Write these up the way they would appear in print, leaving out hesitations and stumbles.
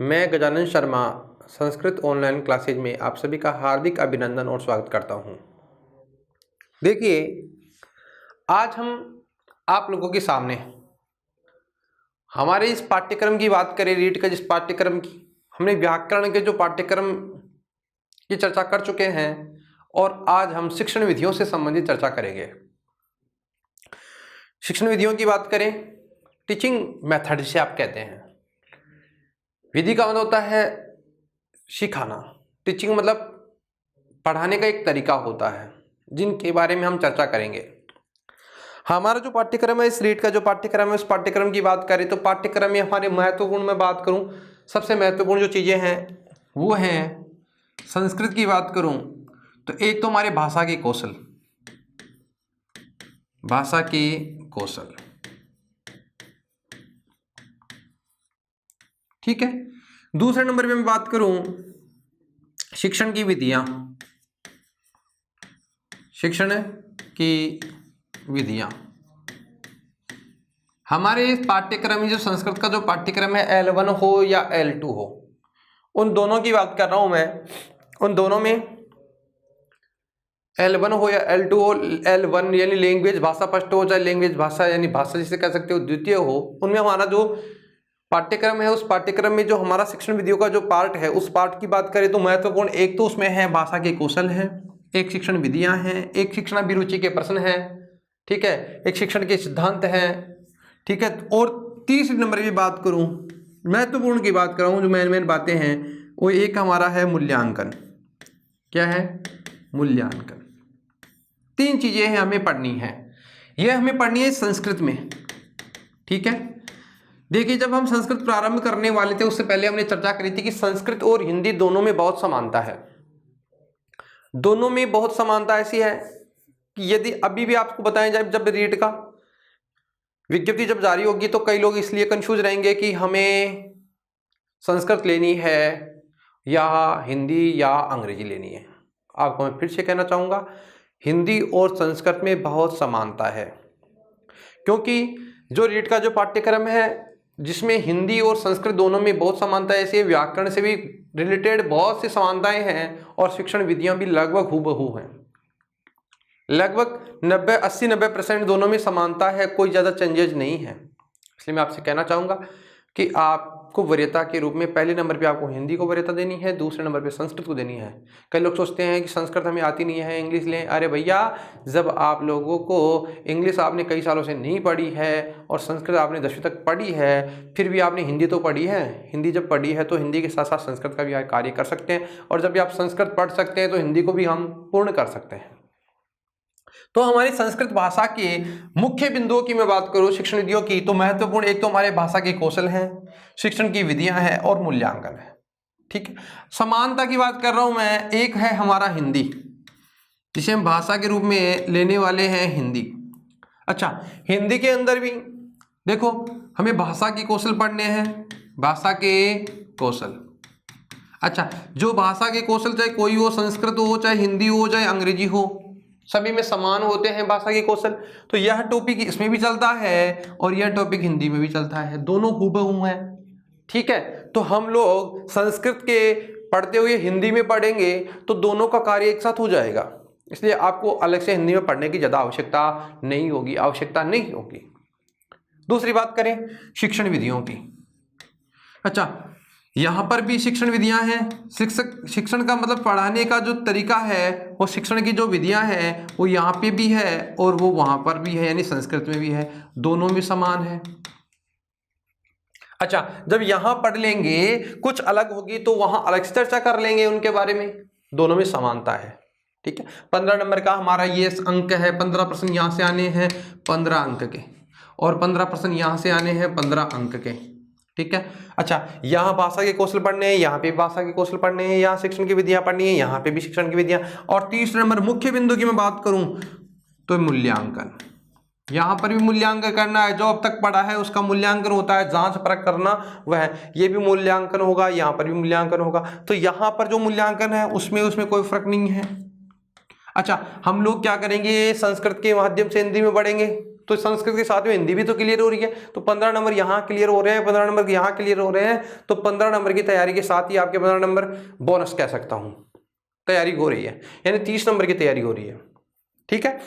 मैं Gajanan Sharma Sanskrit online classes में आप सभी का हार्दिक अभिनंदन और स्वागत करता हूं। देखिए, आज हम आप लोगों के सामने हमारे इस पाठ्यक्रम की बात करें। रीट का जिस पाठ्यक्रम की हमने व्याकरण के जो पाठ्यक्रम की चर्चा कर चुके हैं और आज हम शिक्षण विधियों से संबंधित चर्चा करेंगे। शिक्षण विधियों की बात करें, टीचिंग मेथड जिसे आप कहते हैं। विधि का मतलब होता है सिखाना, टीचिंग मतलब पढ़ाने का एक तरीका होता है, जिनके बारे में हम चर्चा करेंगे। हमारा जो पाठ्यक्रम है, इस रीट का जो पाठ्यक्रम है, उस पाठ्यक्रम की बात करें तो पाठ्यक्रम में हमारे महत्वपूर्ण में बात करूं, सबसे महत्वपूर्ण जो चीज़ें हैं वो हैं, संस्कृत की बात करूं तो एक तो हमारे भाषा के कौशल, भाषा के कौशल, ठीक है। दूसरे नंबर पे मैं बात करूं शिक्षण की विधियां, शिक्षण की विधियां। हमारे इस पाठ्यक्रम में जो संस्कृत का जो पाठ्यक्रम है, L1 हो या L2 हो, उन दोनों की बात कर रहा हूं मैं। उन दोनों में L1 हो या L2 हो, L1 यानी लैंग्वेज भाषा फर्स्ट हो, चाहे लैंग्वेज भाषा यानी भाषा जिसे कह सकते हो द्वितीय हो, उनमें हमारा जो पाठ्यक्रम है, उस पाठ्यक्रम में जो हमारा शिक्षण विधियों का जो पार्ट है, उस पार्ट की बात करें तो महत्वपूर्ण एक तो उसमें है भाषा के कौशल है, एक शिक्षण विधियां हैं, एक शिक्षण अभिरुचि के प्रश्न हैं, ठीक है, एक शिक्षण के सिद्धांत हैं, ठीक है। और तीसरे नंबर की बात करूं, महत्वपूर्ण की बात कर रहा हूं, जो मेन बातें हैं वो एक हमारा है मूल्यांकन। क्या है? मूल्यांकन। तीन चीजें हैं हमें पढ़नी है, यह हमें पढ़नी है संस्कृत में, ठीक है। देखिए, जब हम संस्कृत प्रारंभ करने वाले थे उससे पहले हमने चर्चा करी थी कि संस्कृत और हिंदी दोनों में बहुत समानता है। दोनों में बहुत समानता ऐसी है कि यदि अभी भी आपको बताया जाए, जब रीट का विज्ञप्ति जब जारी होगी तो कई लोग इसलिए कंफ्यूज रहेंगे कि हमें संस्कृत लेनी है या हिंदी या अंग्रेजी लेनी है। आपको मैं फिर से कहना चाहूँगा, हिंदी और संस्कृत में बहुत समानता है, क्योंकि जो रीट का जो पाठ्यक्रम है जिसमें हिंदी और संस्कृत दोनों में बहुत समानता है, ऐसे व्याकरण से भी रिलेटेड बहुत सी समानताएं हैं और शिक्षण विधियां भी लगभग हूबहू हैं। लगभग 80-90% दोनों में समानता है, कोई ज़्यादा चेंजेज नहीं है। इसलिए मैं आपसे कहना चाहूँगा कि आपको वरीयता के रूप में पहले नंबर पे आपको हिंदी को वरीयता देनी है, दूसरे नंबर पे संस्कृत को देनी है। कई लोग सोचते हैं कि संस्कृत हमें आती नहीं है, इंग्लिश लें। अरे भैया, जब आप लोगों को इंग्लिश आपने कई सालों से नहीं पढ़ी है और संस्कृत आपने 10वीं तक पढ़ी है, फिर भी आपने हिंदी तो पढ़ी है। हिंदी जब पढ़ी है तो हिंदी के साथ साथ संस्कृत का भी कार्य कर सकते हैं, और जब भी आप संस्कृत पढ़ सकते हैं तो हिंदी को भी हम पूर्ण कर सकते हैं। तो हमारी संस्कृत भाषा के मुख्य बिंदुओं की मैं बात करूं, शिक्षण विधियों की, तो महत्वपूर्ण एक तो हमारे भाषा के कौशल हैं, शिक्षण की विधियां हैं और मूल्यांकन है, ठीक है। समानता की बात कर रहा हूं मैं, एक है हमारा हिंदी, जिसे हम भाषा के रूप में लेने वाले हैं हिंदी। अच्छा, हिंदी के अंदर भी देखो हमें भाषा के कौशल पढ़ने हैं, भाषा के कौशल। अच्छा, जो भाषा के कौशल चाहे कोई हो, संस्कृत हो, चाहे हिंदी हो, चाहे अंग्रेजी हो, सभी में समान होते हैं भाषा के कौशल। तो यह टॉपिक इसमें भी चलता है और यह टॉपिक हिंदी में भी चलता है, दोनों हूबहू हैं, ठीक है। तो हम लोग संस्कृत के पढ़ते हुए हिंदी में पढ़ेंगे तो दोनों का कार्य एक साथ हो जाएगा, इसलिए आपको अलग से हिंदी में पढ़ने की ज़्यादा आवश्यकता नहीं होगी। दूसरी बात करें शिक्षण विधियों की। अच्छा, यहाँ पर भी शिक्षण विधियां हैं। शिक्षण का मतलब पढ़ाने का जो तरीका है, वो शिक्षण की जो विधियां हैं वो यहाँ पे भी है और वो वहाँ पर भी है, यानी संस्कृत में भी है, दोनों में समान है। अच्छा, जब यहाँ पढ़ लेंगे कुछ अलग होगी तो वहाँ अलग से चर्चा कर लेंगे उनके बारे में, दोनों में समानता है, ठीक है। 15 नंबर का हमारा ये अंक है, 15 प्रश्न यहाँ से आने हैं 15 अंक के, और 15 प्रश्न यहाँ से आने हैं 15 अंक के, ठीक है। अच्छा, यहाँ भाषा के कौशल पढ़ने हैं, यहाँ पे भाषा के कौशल पढ़ने हैं, यहाँ शिक्षण की विधियां पढ़नी है, यहाँ पे भी शिक्षण की विधियां। और तीसरे नंबर मुख्य बिंदु की मैं बात करूं तो मूल्यांकन। यहाँ पर भी मूल्यांकन करना है, जो अब तक पढ़ा है उसका मूल्यांकन होता है, जांच परख करना वह है, ये भी मूल्यांकन होगा, यहाँ पर भी मूल्यांकन होगा। तो यहाँ पर जो मूल्यांकन है उसमें कोई फर्क नहीं है। अच्छा, हम लोग क्या करेंगे, संस्कृत के माध्यम से हिंदी में पढ़ेंगे, तो संस्कृत के साथ में हिंदी भी तो क्लियर हो रही है, तो 15 नंबर यहाँ क्लियर हो रहे हैं, 15 नंबर यहाँ क्लियर हो रहे हैं, तो 15 नंबर की तैयारी के साथ ही आपके 15 नंबर बोनस कह सकता हूँ, तैयारी हो रही है, यानी 30 नंबर की तैयारी हो रही है। ठीक है,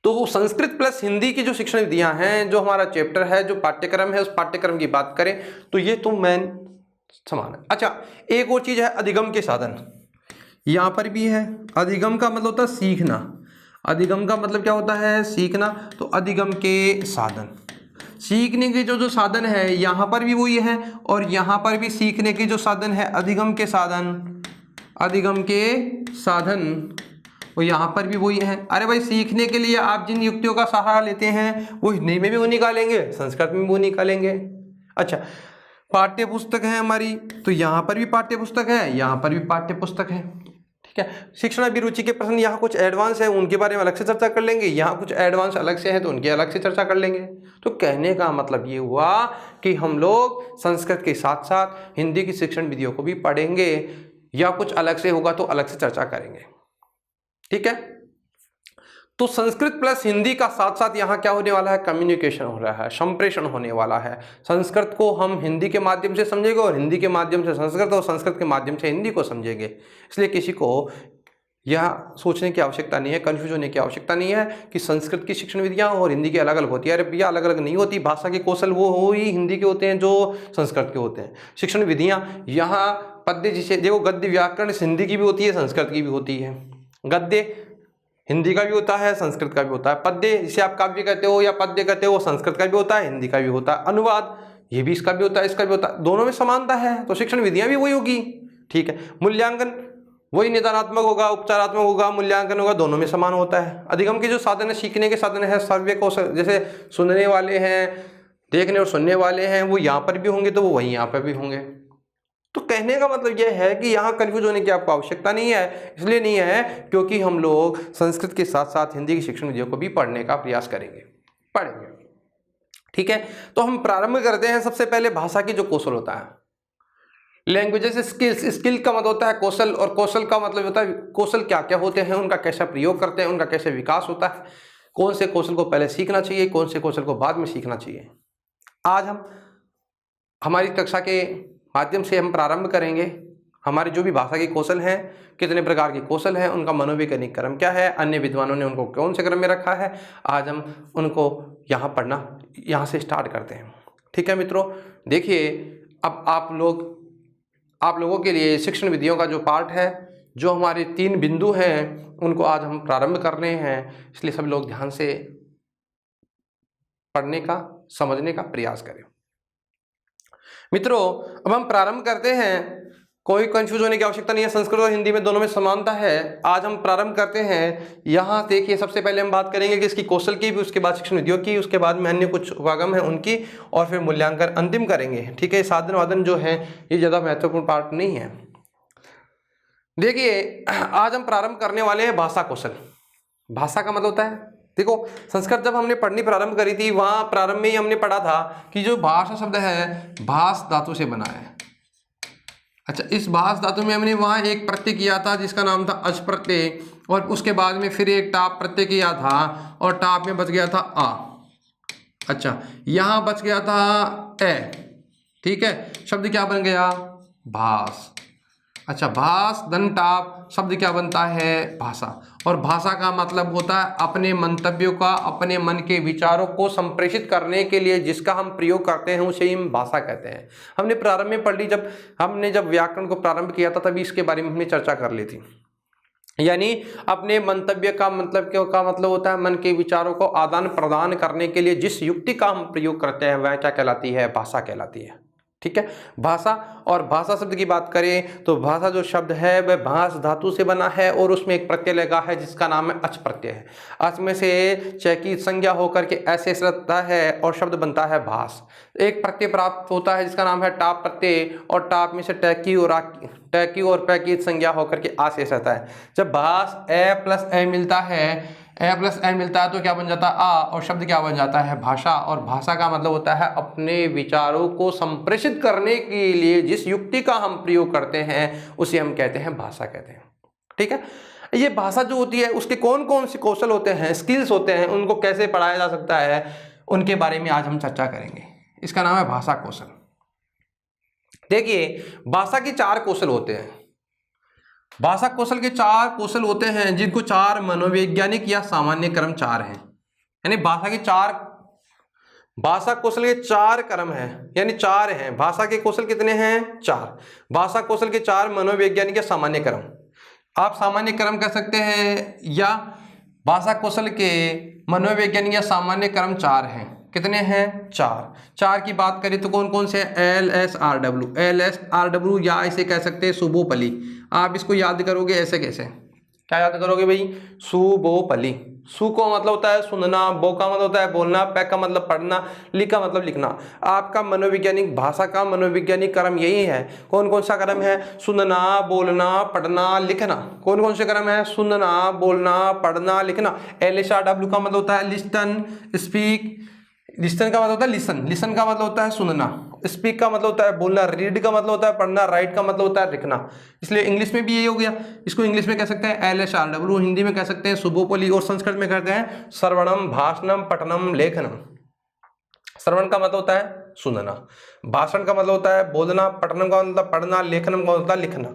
तो संस्कृत प्लस हिंदी की जो शिक्षण विधियां हैं, जो हमारा चैप्टर है, जो पाठ्यक्रम है, उस पाठ्यक्रम की बात करें तो ये तो मेन समान है। अच्छा, एक और चीज है अधिगम के साधन, यहां पर भी है। अधिगम का मतलब होता है सीखना, अधिगम का मतलब क्या होता है? सीखना। तो अधिगम के साधन, सीखने के जो साधन है यहां पर भी वही है, और यहां पर भी सीखने के जो साधन है अधिगम के साधन, अधिगम के साधन, और यहाँ पर भी वही है। अरे भाई, सीखने के लिए आप जिन युक्तियों का सहारा लेते हैं वो हिंदी में भी वो निकालेंगे, संस्कृत में भी वो निकालेंगे। अच्छा, पाठ्य पुस्तक है हमारी, तो यहाँ पर भी पाठ्य पुस्तक है, यहाँ पर भी पाठ्य पुस्तक है। ठीक है, शिक्षण अभिरुचि के प्रश्न यहाँ कुछ एडवांस है, उनके बारे में अलग से चर्चा कर लेंगे, यहाँ कुछ एडवांस अलग से है तो उनकी अलग से चर्चा कर लेंगे। तो कहने का मतलब ये हुआ कि हम लोग संस्कृत के साथ साथ हिंदी की शिक्षण विधियों को भी पढ़ेंगे, या कुछ अलग से होगा तो अलग से चर्चा करेंगे। ठीक है, तो संस्कृत प्लस हिंदी का साथ साथ यहाँ क्या होने वाला है? कम्युनिकेशन हो रहा है, संप्रेषण होने वाला है। संस्कृत को हम हिंदी के माध्यम से समझेंगे और हिंदी के माध्यम से संस्कृत, और संस्कृत के माध्यम से हिंदी को समझेंगे। इसलिए किसी को यह सोचने की आवश्यकता नहीं है, कंफ्यूज होने की आवश्यकता नहीं है कि संस्कृत की शिक्षण विधियाँ और हिंदी की अलग अलग होती है। अरे भैया, अलग अलग नहीं होती। भाषा के कौशल वो ही हिंदी के होते हैं जो संस्कृत के होते हैं। शिक्षण विधियाँ यहाँ पद्य, जिसे देखो गद्य व्याकरण हिंदी की भी होती है, संस्कृत की भी होती है। गद्य हिंदी का भी होता है, संस्कृत का भी होता है। पद्य जिसे आप काव्य कहते हो या पद्य कहते हो, संस्कृत का भी होता है, हिंदी का भी होता है। अनुवाद ये भी इसका भी होता है, इसका भी होता है, दोनों में समानता है, तो शिक्षण विधियां भी वही होगी। ठीक है, मूल्यांकन वही निदानात्मक होगा, उपचारात्मक होगा, मूल्यांकन होगा, दोनों में समान होता है। अधिगम के जो साधन है, सीखने के साधन है, सर्वे कौशल, जैसे सुनने वाले हैं, देखने और सुनने वाले हैं, वो यहाँ पर भी होंगे तो वो वहीं यहाँ पर भी होंगे। तो कहने का मतलब यह है कि यहाँ कंफ्यूज होने की आपको आवश्यकता नहीं है। इसलिए नहीं है क्योंकि हम लोग संस्कृत के साथ साथ हिंदी की शिक्षण विधियों को भी पढ़ने का प्रयास पढ़ेंगे। ठीक है, तो हम प्रारंभ करते हैं सबसे पहले भाषा की जो कौशल होता है। लैंग्वेजेस स्किल्स, स्किल का मतलब होता है कौशल, और कौशल का मतलब होता है कौशल क्या क्या होते हैं, उनका कैसा प्रयोग करते हैं, उनका कैसे विकास होता है, कौन से कौशल को पहले सीखना चाहिए, कौन से कौशल को बाद में सीखना चाहिए। आज हम हमारी कक्षा के माध्यम से हम प्रारंभ करेंगे हमारे जो भी भाषा के कौशल हैं, कितने प्रकार के कौशल हैं, उनका मनोवैज्ञानिक क्रम क्या है, अन्य विद्वानों ने उनको कौन से क्रम में रखा है। आज हम उनको यहाँ पढ़ना, यहाँ से स्टार्ट करते हैं। ठीक है मित्रों, देखिए अब आप लोगों के लिए शिक्षण विधियों का जो पार्ट है, जो हमारे 3 बिंदु हैं, उनको आज हम प्रारंभ कर रहे हैं। इसलिए सब लोग ध्यान से पढ़ने का, समझने का प्रयास करें। मित्रों, अब हम प्रारंभ करते हैं। कोई कंफ्यूज होने की आवश्यकता नहीं है, संस्कृत और हिंदी में दोनों में समानता है। आज हम प्रारंभ करते हैं। यहाँ देखिए, सबसे पहले हम बात करेंगे कि इसकी कौशल की भी, उसके बाद शिक्षण विधियों की, उसके बाद में अन्य कुछ उपागम है उनकी, और फिर मूल्यांकन अंतिम करेंगे। ठीक है, साधन वादन जो है ये ज़्यादा महत्वपूर्ण पार्ट नहीं है। देखिए, आज हम प्रारंभ करने वाले हैं भाषा कौशल। भाषा का मतलब होता है, देखो संस्कृत जब हमने पढ़नी प्रारंभ करी थी, वहां प्रारंभ में ही हमने पढ़ा था कि जो भाषा शब्द है भास धातु से बना है। अच्छा, इस भास धातु में हमने वहां एक प्रत्यय किया था जिसका नाम था अच प्रत्यय, और उसके बाद में फिर एक टाप प्रत्यय किया था, और टाप में बच गया था आ। अच्छा, यहां बच गया था ए। ठीक है, शब्द क्या बन गया? भास। अच्छा, भास धन टाप, शब्द क्या बनता है? भाषा। और भाषा का मतलब होता है अपने मंतव्यों का, अपने मन के विचारों को संप्रेषित करने के लिए जिसका हम प्रयोग करते हैं उसे हम भाषा कहते हैं। हमने प्रारंभ में पढ़ ली, जब व्याकरण को प्रारंभ किया था तभी इसके बारे में हमने चर्चा कर ली थी। यानी अपने मंतव्य का मतलब होता है मन के विचारों को आदान प्रदान करने के लिए जिस युक्ति का हम प्रयोग करते हैं वह क्या कहलाती है? भाषा कहलाती है। ठीक है, भाषा। और भाषा शब्द की बात करें तो भाषा जो शब्द है वह भास धातु से बना है, और उसमें एक प्रत्यय लगा है जिसका नाम है अच प्रत्यय है। अच में से च की संज्ञा होकर के ऐसे रहता है और शब्द बनता है भास। एक प्रत्यय प्राप्त होता है जिसका नाम है टाप प्रत्यय, और टाप में से टैकी और पै की संज्ञा होकर के आशेष रहता है। जब भास ए प्लस ए मिलता है, ए प्लस एन मिलता है तो क्या बन जाता है? आ, और शब्द क्या बन जाता है? भाषा। और भाषा का मतलब होता है अपने विचारों को संप्रेषित करने के लिए जिस युक्ति का हम प्रयोग करते हैं उसे हम कहते हैं भाषा कहते हैं। ठीक है, ये भाषा जो होती है उसके कौन कौन से कौशल होते हैं, स्किल्स होते हैं, उनको कैसे पढ़ाया जा सकता है, उनके बारे में आज हम चर्चा करेंगे। इसका नाम है भाषा कौशल। देखिए, भाषा के 4 कौशल होते हैं। भाषा कौशल के 4 कौशल होते हैं, जिनको 4 मनोवैज्ञानिक या सामान्य क्रम 4 हैं। यानी भाषा कौशल के 4 क्रम हैं, यानी 4 हैं। भाषा के कौशल कितने हैं? 4। भाषा कौशल के 4 मनोवैज्ञानिक या सामान्य क्रम, आप सामान्य क्रम कह सकते हैं, या भाषा कौशल के मनोवैज्ञानिक या सामान्य क्रम 4 हैं। कितने हैं? 4 की बात करें तो कौन कौन से? LSRW, या इसे कह सकते हैं सुबोपली। आप इसको याद करोगे ऐसे कैसे? क्या याद करोगे भाई? सुबोपली। सु का मतलब होता है सुनना, बो का मतलब होता है बोलना, पै का मतलब पढ़ना, लि का मतलब लिखना। आपका मनोवैज्ञानिक भाषा का मनोवैज्ञानिक क्रम यही है। कौन कौन सा क्रम है? सुनना, बोलना, पढ़ना, लिखना। कौन कौन से क्रम है? सुनना, बोलना, पढ़ना, लिखना। LSRW का मतलब होता है लिस्टन, स्पीक। लिस्टन का मतलब होता है लिसन, लिसन का मतलब होता है सुनना, स्पीक का मतलब होता है बोलना, रीड का मतलब होता है पढ़ना, राइट का मतलब होता है लिखना। इसलिए इंग्लिश में भी यही हो गया। इसको इंग्लिश में कह सकते हैं LSRW, हिंदी में कह सकते हैं सुबोपली, और संस्कृत में कहते हैं श्रवणम, भाषणम, पठनम, लेखनम। श्रवण का मतलब होता है सुनना, भाषण का मतलब होता है बोलना, पठनम का मतलब पढ़ना, लेखनम का मतलब लिखना।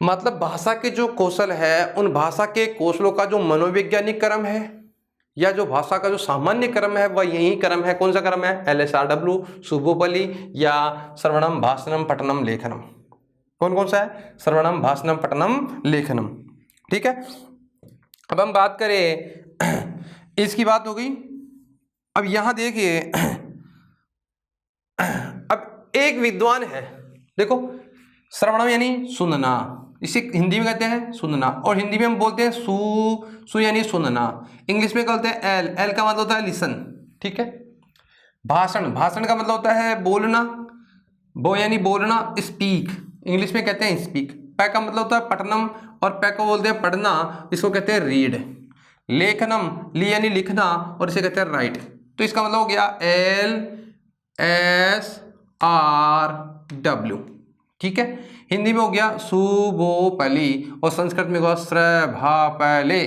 मतलब भाषा के जो कौशल है, उन भाषा के कौशलों का जो मनोवैज्ञानिक क्रम है, या जो भाषा का जो सामान्य क्रम है, वह यही क्रम है। कौन सा क्रम है? LSRW, सुबोपली, या श्रवणम, भाषणम, पठनम, लेखनम। कौन कौन सा है? श्रवणम, भाषणम, पठनम, लेखनम। ठीक है। अब हम बात करें, इसकी बात हो गई। अब यहां देखिए, अब एक विद्वान है, देखो, श्रवणम यानी सुनना, इसे हिंदी में कहते हैं सुनना, और हिंदी में हम बोलते हैं सु यानी सुनना। इंग्लिश में कहते हैं एल का मतलब होता है लिसन। ठीक है। भाषण, भाषण का मतलब होता है बोलना, बो यानी बोलना, स्पीक इंग्लिश में कहते हैं स्पीक। पै का मतलब होता है पठनम, और पै को बोलते हैं पढ़ना, इसको कहते हैं रीड। लेखनम, ली यानी लिखना, और इसे कहते हैं राइट। तो इसका मतलब हो गया LSRW। ठीक है। हिंदी में हो गया सुबोपली, और संस्कृत में होगा श्रभापले,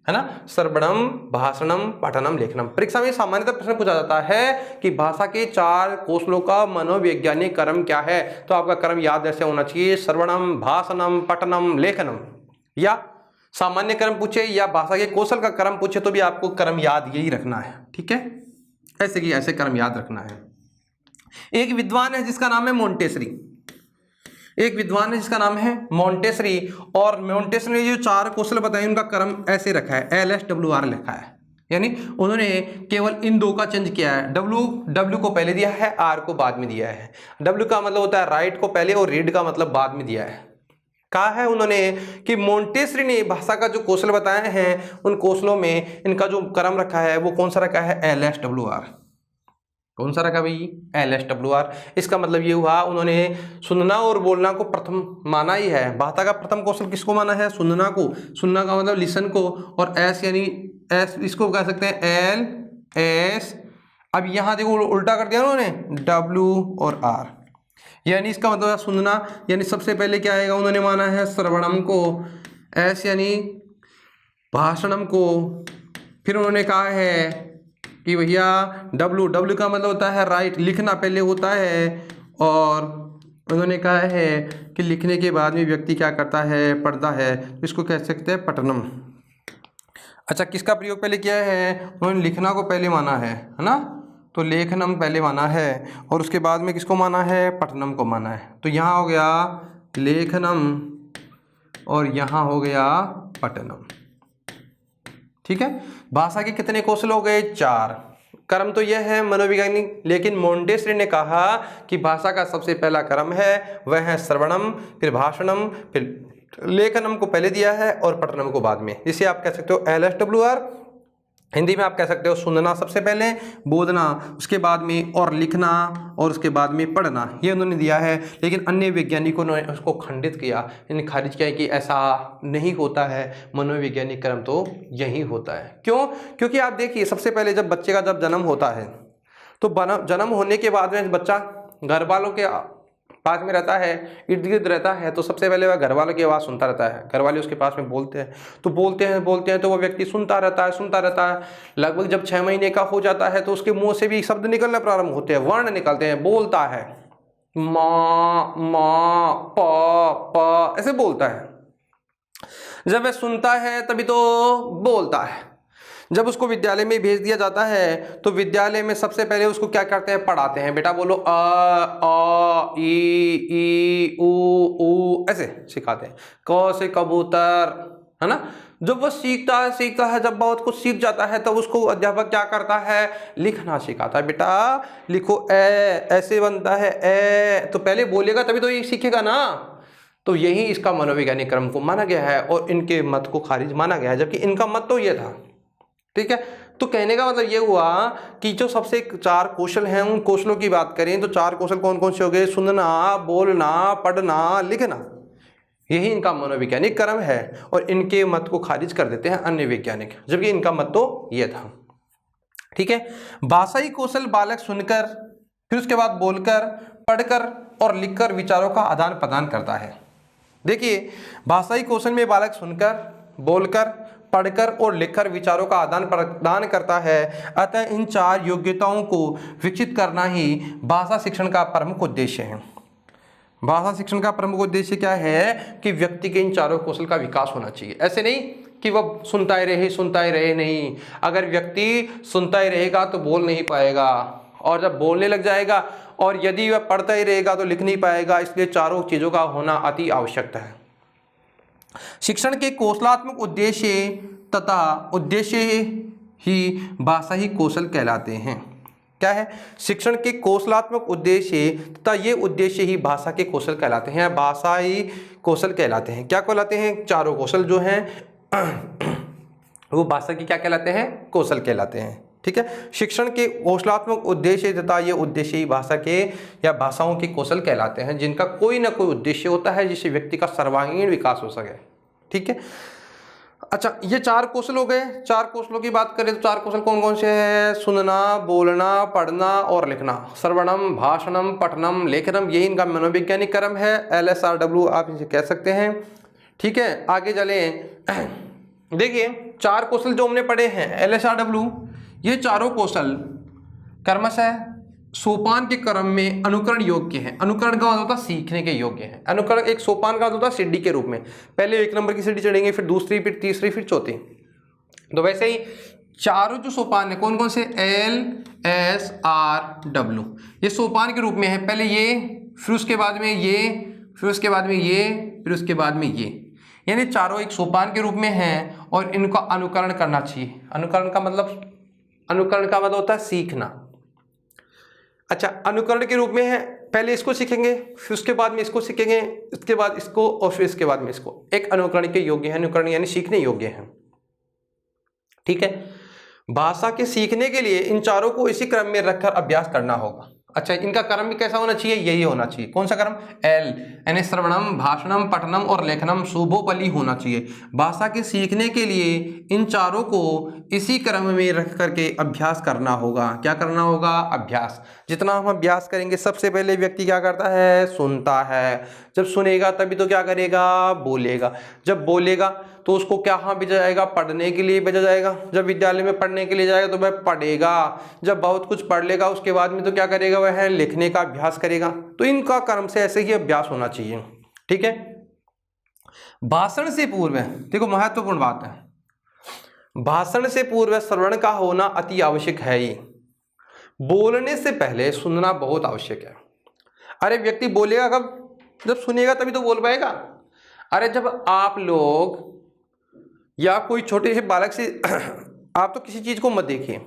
है ना। श्रवणम, भाषणम, पठनम, लेखनम। परीक्षा में सामान्यतः प्रश्न पूछा जाता है कि भाषा के 4 कौशलों का मनोवैज्ञानिक क्रम क्या है। तो आपका क्रम याद ऐसे होना चाहिए, श्रवणम, भाषणम, पठनम, लेखनम। या सामान्य क्रम पूछे या भाषा के कौशल का क्रम पूछे तो भी आपको क्रम याद यही रखना है। ठीक है, ऐसे की ऐसे क्रम याद रखना है। एक विद्वान है जिसका नाम है मोंटेसरी, एक विद्वान है जिसका नाम है मोंटेसरी, और मोंटेसरी ने जो 4 कौशल बताए उनका क्रम ऐसे रखा है, LSWR लिखा है। यानी उन्होंने केवल इन 2 का चेंज किया है। W को पहले दिया है, R को बाद में दिया है। W का मतलब होता है राइट को पहले, और रीड का मतलब बाद में दिया है। कहा है उन्होंने कि मोंटेसरी ने भाषा का जो कौशल बताए हैं, उन कौशलों में इनका जो क्रम रखा है वो कौन सा रखा है? LSWR। कौन सा रखा भाई? LSWR। इसका मतलब ये हुआ, उन्होंने सुनना और बोलना को प्रथम माना ही है। भाषा का प्रथम कौशल किसको माना है? सुनना को। सुनना का मतलब लिसन को, और एस यानी एस, इसको कह सकते हैं LS। अब यहाँ देखो उल्टा कर दिया उन्होंने, W और R, यानी इसका मतलब सुनना, यानी सबसे पहले क्या आएगा? उन्होंने माना है श्रवणम को, S यानी भाषणम को। फिर उन्होंने कहा है कि भैया W का मतलब होता है राइट, लिखना पहले होता है, और उन्होंने कहा है कि लिखने के बाद में व्यक्ति क्या करता है? पढ़ता है, तो इसको कह सकते हैं पठनम। अच्छा, किसका प्रयोग पहले किया है? उन्होंने लिखना को पहले माना है ना, तो लेखनम पहले माना है, और उसके बाद में किसको माना है? पठनम को माना है। तो यहाँ हो गया लेखनम, और यहाँ हो गया पठनम। ठीक है। भाषा के कितने कौशल हो गए? 4। क्रम तो यह है मनोवैज्ञानिक, लेकिन मोंटेसरी ने कहा कि भाषा का सबसे पहला क्रम है वह है श्रवणम, फिर भाषणम, फिर लेखनम को पहले दिया है और पठनम को बाद में। इसे आप कह सकते हो LSWR। हिंदी में आप कह सकते हो सुनना सबसे पहले, बोलना उसके बाद में, और लिखना, और उसके बाद में पढ़ना, ये उन्होंने दिया है। लेकिन अन्य वैज्ञानिकों ने उसको खंडित किया, इन्हें खारिज किया कि ऐसा नहीं होता है, मनोवैज्ञानिक क्रम तो यही होता है। क्यों? क्योंकि आप देखिए, सबसे पहले जब बच्चे का जब जन्म होता है, तो जन्म होने के बाद में बच्चा घर वालों के पास में रहता है, इर्द गिर्द रहता है, तो सबसे पहले वह घर वालों की आवाज़ सुनता रहता है। घर वाले उसके पास में बोलते हैं तो बोलते हैं तो वह व्यक्ति सुनता रहता है। लगभग जब 6 महीने का हो जाता है तो उसके मुंह से भी शब्द निकलना प्रारंभ होते हैं, वर्ण निकलते हैं, बोलता है, माँ माँ प ऐसे बोलता है। जब वह सुनता है तभी तो बोलता है। जब उसको विद्यालय में भेज दिया जाता है तो विद्यालय में सबसे पहले उसको क्या करते हैं, पढ़ाते हैं, बेटा बोलो अ ई ऊ ऐसे सिखाते हैं। क से कबूतर, है ना। जब वो सीखता है, जब बहुत कुछ सीख जाता है तब उसको अध्यापक क्या करता है, लिखना सिखाता है। बेटा लिखो ऐसे बनता है ए, तो पहले बोलेगा तभी तो ये सीखेगा ना। तो यही इसका मनोवैज्ञानिक क्रम को माना गया है और इनके मत को खारिज माना गया है, जबकि इनका मत तो ये था। ठीक है, तो कहने का मतलब ये हुआ कि जो सबसे 4 कौशल हैं, उन कौशलों की बात करें तो 4 कौशल कौन कौन से हो गए, सुनना, बोलना, पढ़ना, लिखना। यही इनका मनोवैज्ञानिक क्रम है और इनके मत को खारिज कर देते हैं अन्य वैज्ञानिक, जबकि इनका मत तो ये था। ठीक है, भाषाई कौशल बालक सुनकर, फिर उसके बाद बोलकर, पढ़कर और लिखकर विचारों का आदान प्रदान करता है। देखिए, भाषाई कौशल में बालक सुनकर, बोलकर, पढ़कर और लिखकर विचारों का आदान प्रदान करता है। अतः इन 4 योग्यताओं को विकसित करना ही भाषा शिक्षण का प्रमुख उद्देश्य है। भाषा शिक्षण का प्रमुख उद्देश्य क्या है कि व्यक्ति के इन 4 कौशल का विकास होना चाहिए। ऐसे नहीं कि वह सुनता ही रहे नहीं। अगर व्यक्ति सुनता ही रहेगा तो बोल नहीं पाएगा, और जब बोलने लग जाएगा और यदि वह पढ़ता ही रहेगा तो लिख नहीं पाएगा। इसलिए 4 चीज़ों का होना अति आवश्यकता है। शिक्षण के कौशलात्मक उद्देश्य तथा उद्देश्य ही भाषा ही कौशल कहलाते हैं। क्या है, शिक्षण के कौशलात्मक उद्देश्य तथा ये उद्देश्य ही भाषा के कौशल कहलाते हैं, भाषा ही कौशल कहलाते हैं। क्या कहलाते हैं, 4 कौशल जो हैं वो भाषा की क्या कहलाते हैं, कौशल कहलाते हैं। ठीक है, शिक्षण के कौशलात्मक उद्देश्य तथा ये उद्देश्य ही भाषा के या भाषाओं के कौशल कहलाते हैं, जिनका कोई ना कोई उद्देश्य होता है जिससे व्यक्ति का सर्वांगीण विकास हो सके। ठीक है, अच्छा, ये 4 कौशल हो गए। 4 कौशलों की बात करें तो 4 कौशल कौन कौन से हैं, सुनना, बोलना, पढ़ना और लिखना। श्रवणम, भाषणम, पठनम, लेखनम, यही इनका मनोवैज्ञानिक क्रम है। LSRW आप इसे कह सकते हैं। ठीक है, आगे चले। देखिए, 4 कौशल जो हमने पढ़े हैं LSRW, ये 4 कौशल क्रमशः सोपान के क्रम में अनुकरण योग्य है। अनुकरण का मतलब होता है सीखने के योग्य है। अनुकरण एक सोपान का होता है सीढ़ी के रूप में, पहले 1 नंबर की सीढ़ी चढ़ेंगे, फिर दूसरी, फिर तीसरी, फिर चौथी। तो वैसे ही 4 जो सोपान है कौन कौन से, LSRW, ये सोपान के रूप में है। पहले ये, फिर उसके बाद में ये, फिर उसके बाद में ये, फिर उसके बाद में ये, यानी 4 एक सोपान के रूप में हैं और इनका अनुकरण करना चाहिए। अनुकरण का मतलब होता है सीखना। अच्छा, अनुकरण के रूप में है, पहले इसको सीखेंगे, फिर उसके बाद में इसको सीखेंगे, इसके बाद इसको और फिर इसके बाद में इसको। एक अनुकरण के योग्य है, अनुकरण यानी सीखने योग्य है। ठीक है, भाषा के सीखने के लिए इन 4 को इसी क्रम में रखकर अभ्यास करना होगा। अच्छा, इनका क्रम भी कैसा होना चाहिए, यही होना चाहिए। कौन सा क्रम, L यानी श्रवणम, भाषणम, पठनम और लेखनम शुभोपली होना चाहिए। भाषा के सीखने के लिए इन 4 को इसी क्रम में रख करके अभ्यास करना होगा। क्या करना होगा, अभ्यास। जितना हम अभ्यास करेंगे, सबसे पहले व्यक्ति क्या करता है, सुनता है। जब सुनेगा तभी तो क्या करेगा, बोलेगा। जब बोलेगा तो उसको क्या भेजा जाएगा, पढ़ने के लिए भेजा जाएगा। जब विद्यालय में पढ़ने के लिए जाएगा तो वह पढ़ेगा। जब बहुत कुछ पढ़ लेगा उसके बाद में तो क्या करेगा, वह लिखने का अभ्यास करेगा। तो इनका क्रम से ऐसे ही अभ्यास होना चाहिए। ठीक है, भाषण से पूर्व, देखो महत्वपूर्ण बात है, भाषण से पूर्व श्रवण का होना अति आवश्यक है ही। बोलने से पहले सुनना बहुत आवश्यक है। अरे व्यक्ति बोलेगा कब, जब सुनेगा तभी तो बोल पाएगा। अरे जब आप लोग या कोई छोटे से बालक से आप तो किसी चीज को मत देखिए,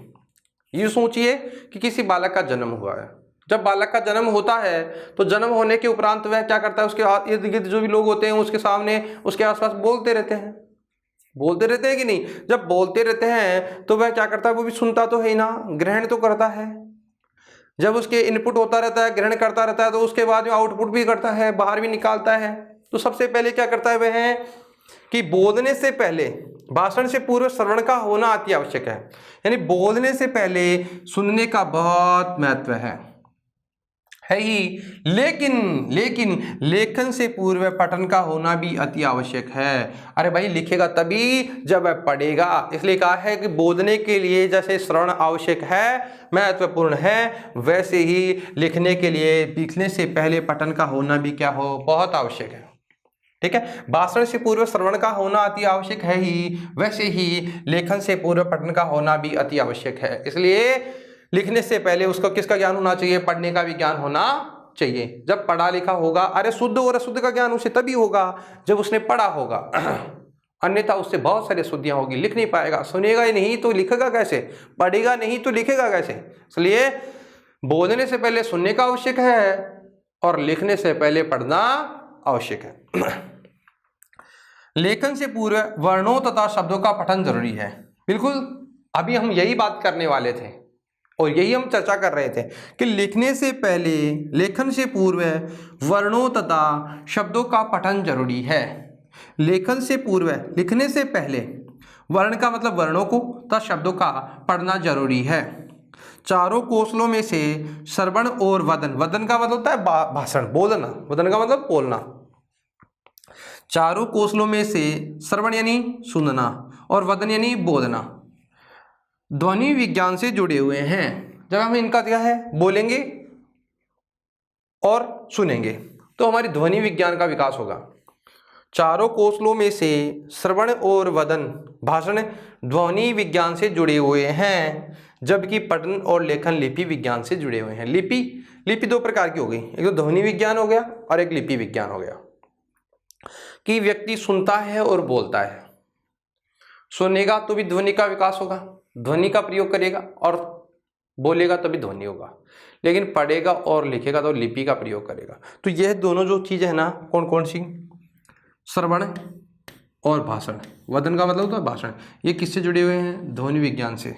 ये सोचिए कि किसी बालक का जन्म हुआ है। जब बालक का जन्म होता है तो जन्म होने के उपरांत वह क्या करता है, उसके इर्द गिर्द जो भी लोग होते हैं उसके सामने, उसके आसपास बोलते रहते हैं कि नहीं। जब बोलते रहते हैं तो वह क्या करता है, वो भी सुनता तो है ही ना, ग्रहण तो करता है। जब उसके इनपुट होता रहता है, ग्रहण करता रहता है, तो उसके बाद में आउटपुट भी करता है, बाहर भी निकालता है। तो सबसे पहले क्या करता है वह कि बोलने से पहले, भाषण से पूर्व श्रवण का होना अति आवश्यक है। यानी बोलने से पहले सुनने का बहुत महत्व है। है ही, लेकिन लेखन से पूर्व पठन का होना भी अति आवश्यक है। अरे भाई लिखेगा तभी जब वह पढ़ेगा, इसलिए कहा है कि बोलने के लिए जैसे श्रवण आवश्यक है, महत्वपूर्ण है, वैसे ही लिखने के लिए लिखने से पहले पठन का होना भी क्या हो, बहुत आवश्यक है। ठीक है, भाषण से पूर्व श्रवण का होना अति आवश्यक है ही, वैसे ही लेखन से पूर्व पठन का होना भी अति आवश्यक है। इसलिए लिखने से पहले उसको किसका ज्ञान होना चाहिए, पढ़ने का भी ज्ञान होना चाहिए। जब पढ़ा लिखा होगा, अरे शुद्ध और अशुद्ध का ज्ञान उसे तभी होगा जब उसने पढ़ा होगा, अन्यथा उससे बहुत सारी अशुद्धियां होगी, लिख नहीं पाएगा। सुनेगा ही नहीं तो लिखेगा कैसे, पढ़ेगा नहीं तो लिखेगा कैसे। इसलिए बोलने से पहले सुनने का आवश्यक है और लिखने से पहले पढ़ना आवश्यक है। लेखन से पूर्व वर्णों तथा शब्दों का पठन जरूरी है। बिल्कुल, अभी हम यही बात करने वाले थे और यही हम चर्चा कर रहे थे कि लिखने से पहले, लेखन से पूर्व वर्णों तथा शब्दों का पठन जरूरी है। लेखन से पूर्व, लिखने से पहले वर्ण का मतलब वर्णों को तथा शब्दों का पढ़ना जरूरी है। चारों कौशलों में से श्रवण और वदन, वदन का मतलब होता है भाषण, बोलना, वदन का मतलब बोलना। चारों कौशलों में से श्रवण यानी सुनना और वदन यानी बोलना ध्वनि विज्ञान से जुड़े हुए हैं। जब हम इनका क्या है, बोलेंगे और सुनेंगे तो हमारी ध्वनि विज्ञान का विकास होगा। चारों कौशलों में से श्रवण और वदन भाषण ध्वनि विज्ञान से जुड़े हुए हैं, जबकि पठन और लेखन लिपि विज्ञान से जुड़े हुए हैं। लिपि दो प्रकार की हो गई, एक तो ध्वनि विज्ञान हो गया और एक लिपि विज्ञान हो गया। कि व्यक्ति सुनता है और बोलता है, सुनेगा तो भी ध्वनि का विकास होगा, ध्वनि का प्रयोग करेगा, और बोलेगा तभी ध्वनि होगा, लेकिन पढ़ेगा और लिखेगा तो लिपि का प्रयोग करेगा। तो यह दोनों जो चीजें है ना, कौन कौन सी, श्रवण और भाषण, वदन का मतलब होता है भाषण, ये किससे जुड़े हुए हैं, ध्वनि विज्ञान से।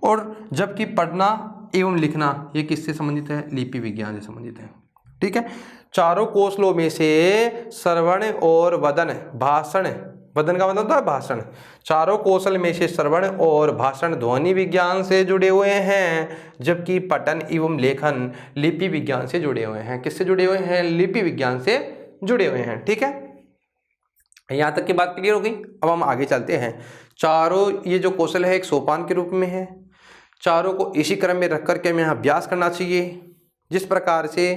और जबकि पढ़ना एवं लिखना ये किससे संबंधित है, लिपि विज्ञान से संबंधित है। ठीक है, चारों कौशलों में से श्रवण और वदन भाषण, वदन का मतलब होता है भाषण, चारों कौशल में से श्रवण और भाषण ध्वनि विज्ञान से जुड़े हुए हैं, जबकि पठन एवं लेखन लिपि विज्ञान से जुड़े हुए हैं। किससे जुड़े हुए हैं, लिपि विज्ञान से जुड़े हुए हैं। ठीक है, यहां तक की बात क्लियर हो गई। अब हम आगे चलते हैं। चारों ये जो कौशल है एक सोपान के रूप में है, चारों को इसी क्रम में रख करके हमें यहाँ अभ्यास करना चाहिए। जिस प्रकार से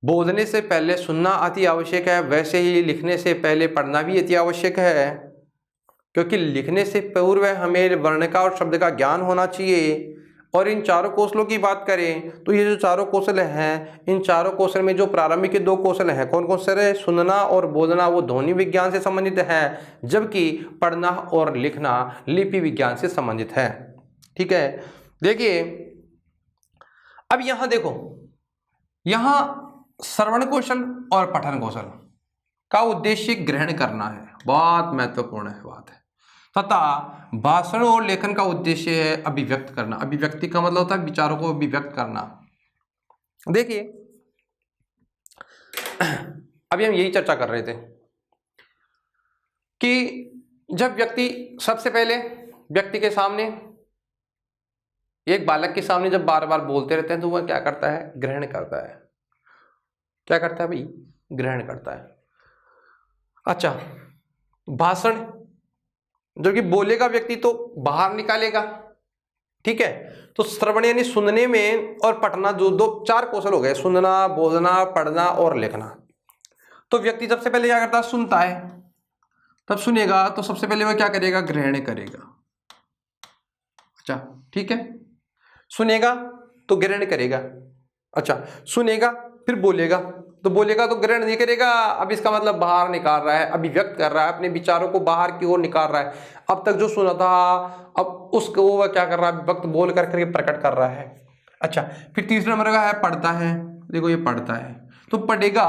बोलने से पहले सुनना अति आवश्यक है, वैसे ही लिखने से पहले पढ़ना भी अति आवश्यक है, क्योंकि लिखने से पूर्व हमें वर्ण का और शब्द का ज्ञान होना चाहिए। और इन चारों कौशलों की बात करें तो ये जो चारों कौशल हैं, इन चारों कौशल में जो प्रारंभिक के दो कौशल हैं, कौन कौन से है, सुनना और बोलना, वो ध्वनि विज्ञान से संबंधित है, जबकि पढ़ना और लिखना लिपि विज्ञान से संबंधित है। ठीक है, देखिए अब यहां देखो, यहां श्रवण कौशल और पठन कौशल का उद्देश्य ग्रहण करना है, बहुत महत्वपूर्ण है बात है, तथा भाषण और लेखन का उद्देश्य है अभिव्यक्त करना। अभिव्यक्ति का मतलब होता है विचारों को अभिव्यक्त करना। देखिए अभी हम यही चर्चा कर रहे थे कि जब व्यक्ति, सबसे पहले व्यक्ति के सामने, एक बालक के सामने जब बार बार बोलते रहते हैं तो वह क्या करता है, ग्रहण करता है। क्या करता है भाई, ग्रहण करता है। अच्छा, भाषण, जो कि बोलेगा व्यक्ति तो बाहर निकालेगा। ठीक है, तो श्रवण यानी सुनने में और पढ़ना, जो दो चार कौशल हो गए, सुनना, बोलना, पढ़ना और लिखना। तो व्यक्ति सबसे पहले क्या करता है, सुनता है, तब सुनेगा तो सबसे पहले वह क्या करेगा, ग्रहण करेगा। अच्छा ठीक है, सुनेगा तो ग्रहण करेगा। अच्छा, सुनेगा फिर बोलेगा, तो बोलेगा तो ग्रहण नहीं करेगा, अब इसका मतलब बाहर निकाल रहा है, अभिव्यक्त कर रहा है, अपने विचारों को बाहर की ओर निकाल रहा है। अब तक जो सुना था, अब उसको वो क्या कर रहा है, वक्त बोल करके प्रकट कर रहा है। अच्छा, फिर तीसरा नंबर का है पढ़ता है। देखो ये पढ़ता है, तो पढ़ेगा,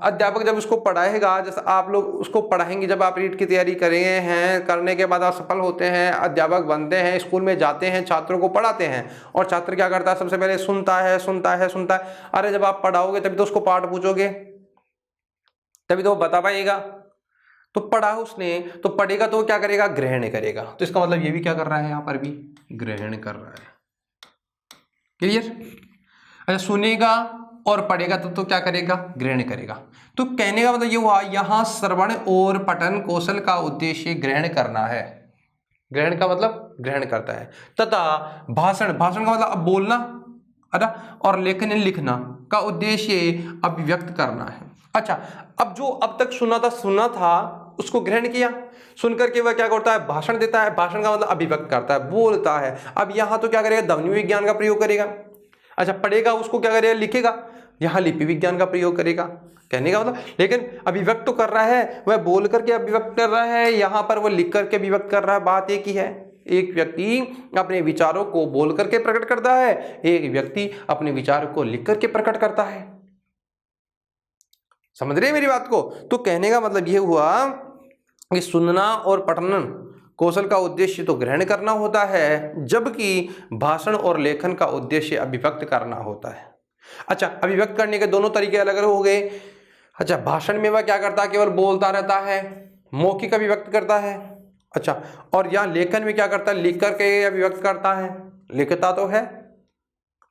अध्यापक जब उसको पढ़ाएगा, जैसे आप लोग उसको पढ़ाएंगे, जब आप रीट की तैयारी करेंगे हैं, करने के बाद आप सफल होते हैं, अध्यापक बनते हैं, स्कूल में जाते हैं, छात्रों को पढ़ाते हैं, और छात्र क्या करता है, सबसे पहले सुनता है सुनता है सुनता है। अरे जब आप पढ़ाओगे तभी तो उसको पाठ पूछोगे, तभी तो वो बता पाएगा। तो पढ़ा उसने, तो पढ़ेगा तो क्या करेगा, ग्रहण करेगा। तो इसका मतलब ये भी क्या कर रहा है, यहाँ पर भी ग्रहण कर रहा है। क्लियर। अच्छा, सुनेगा और पढ़ेगा तो क्या करेगा, ग्रहण करेगा। तो कहने का मतलब ये हुआ यहाँ श्रवण और पठन कौशल का उद्देश्य ग्रहण करना है। ग्रहण का मतलब ग्रहण करता है। तथा भाषण, भाषण का मतलब अब बोलना, है ना, और लेखन लिखना का उद्देश्य अभिव्यक्त करना है। अच्छा, अब जो अब तक सुना था उसको ग्रहण किया, सुन करके वह क्या करता है, भाषण देता है। भाषण का मतलब अभिव्यक्त करता है, बोलता है। अब यहाँ तो क्या करेगा, ध्वनि विज्ञान का प्रयोग करेगा। अच्छा, पढ़ेगा उसको क्या करेगा, लिखेगा, यहाँ लिपि विज्ञान का प्रयोग करेगा। कहने का मतलब, लेकिन अभिव्यक्त तो कर रहा है, वह बोल करके अभिव्यक्त कर रहा है, यहाँ पर वो लिख करके अभिव्यक्त कर रहा है। बात एक ही है, एक व्यक्ति अपने विचारों को बोल करके प्रकट करता है, एक व्यक्ति अपने विचारों को लिख करके प्रकट करता है। समझ रहे हैं मेरी बात को? तो कहने का मतलब यह हुआ कि सुनना और पठन कौशल का उद्देश्य तो ग्रहण करना होता है, जबकि भाषण और लेखन का उद्देश्य अभिव्यक्त करना होता है। अच्छा, अभिव्यक्त करने के दोनों तरीके अलग अलग हो गए। अच्छा, भाषण में वह क्या करता है, केवल बोलता रहता है, मौखिक अभिव्यक्त करता है। अच्छा, और यहाँ लेखन में क्या करता है, लिख करके अभिव्यक्त करता है। लिखता तो है,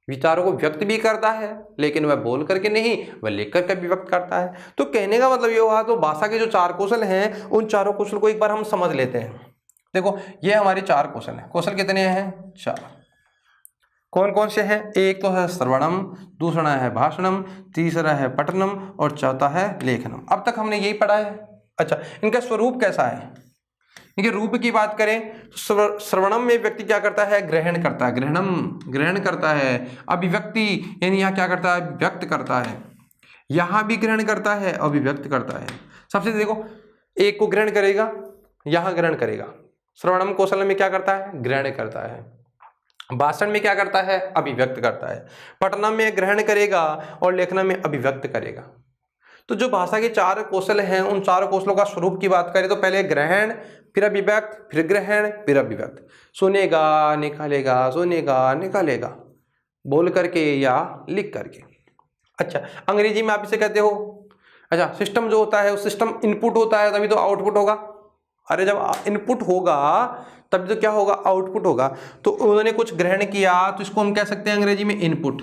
विचारों को व्यक्त भी करता है, लेकिन वह बोल करके नहीं, वह लिख करके अभिव्यक्त करता है। तो कहने का मतलब ये हुआ, तो भाषा के जो 4 कौशल हैं, उन चारों कौशल को एक बार हम समझ लेते हैं। देखो, ये हमारे 4 कौशल हैं। कौशल कितने हैं? 4। कौन कौन से हैं? एक तो है श्रवणम, दूसरा है भाषणम, तीसरा है पठनम और चौथा है लेखनम। अब तक हमने यही पढ़ा है। अच्छा, इनका स्वरूप कैसा है? इनके रूप की बात करें तो श्रवणम में व्यक्ति क्या करता है, ग्रहण करता है, ग्रहणम ग्रहण करता है। अभिव्यक्ति यानी यहाँ क्या करता है, व्यक्त करता है। यहाँ भी ग्रहण करता है, अभिव्यक्त करता है। सबसे देखो, एक को ग्रहण करेगा, यहाँ ग्रहण करेगा। श्रवणम कौशल में क्या करता है, ग्रहण करता है। भाषण में क्या करता है, अभिव्यक्त करता है। पठन में ग्रहण करेगा और लेखन में अभिव्यक्त करेगा। तो जो भाषा के 4 कौशल हैं, उन 4 कौशलों का स्वरूप की बात करें तो पहले ग्रहण, फिर अभिव्यक्त, फिर ग्रहण, फिर अभिव्यक्त। सुनेगा, निकालेगा, सुनेगा, निकालेगा, बोल करके या लिख करके। अच्छा, अंग्रेजी में आप इसे कहते हो, अच्छा, सिस्टम जो होता है, उस सिस्टम इनपुट होता है तभी तो आउटपुट होगा। अरे जब इनपुट होगा तब तो क्या होगा, आउटपुट होगा। तो उन्होंने कुछ ग्रहण किया तो इसको हम कह सकते हैं अंग्रेजी में इनपुट।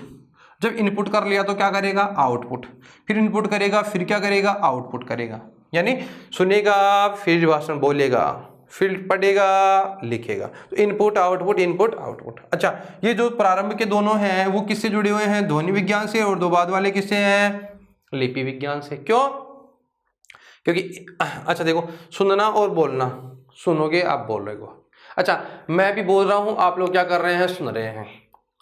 जब इनपुट कर लिया तो क्या करेगा, आउटपुट। फिर इनपुट करेगा, फिर क्या करेगा, आउटपुट करेगा। यानी सुनेगा, फिर भाषण बोलेगा, फिर पढ़ेगा, लिखेगा। तो इनपुट आउटपुट, इनपुट आउटपुट। अच्छा, ये जो प्रारंभ के दोनों हैं वो किससे जुड़े हुए हैं, ध्वनि विज्ञान से, और दो बाद वाले किससे हैं, लिपि विज्ञान से। क्यों? क्योंकि अच्छा देखो, सुनना और बोलना, सुनोगे आप बोल रहे हो। अच्छा, मैं भी बोल रहा हूं, आप लोग क्या कर रहे हैं, सुन रहे हैं।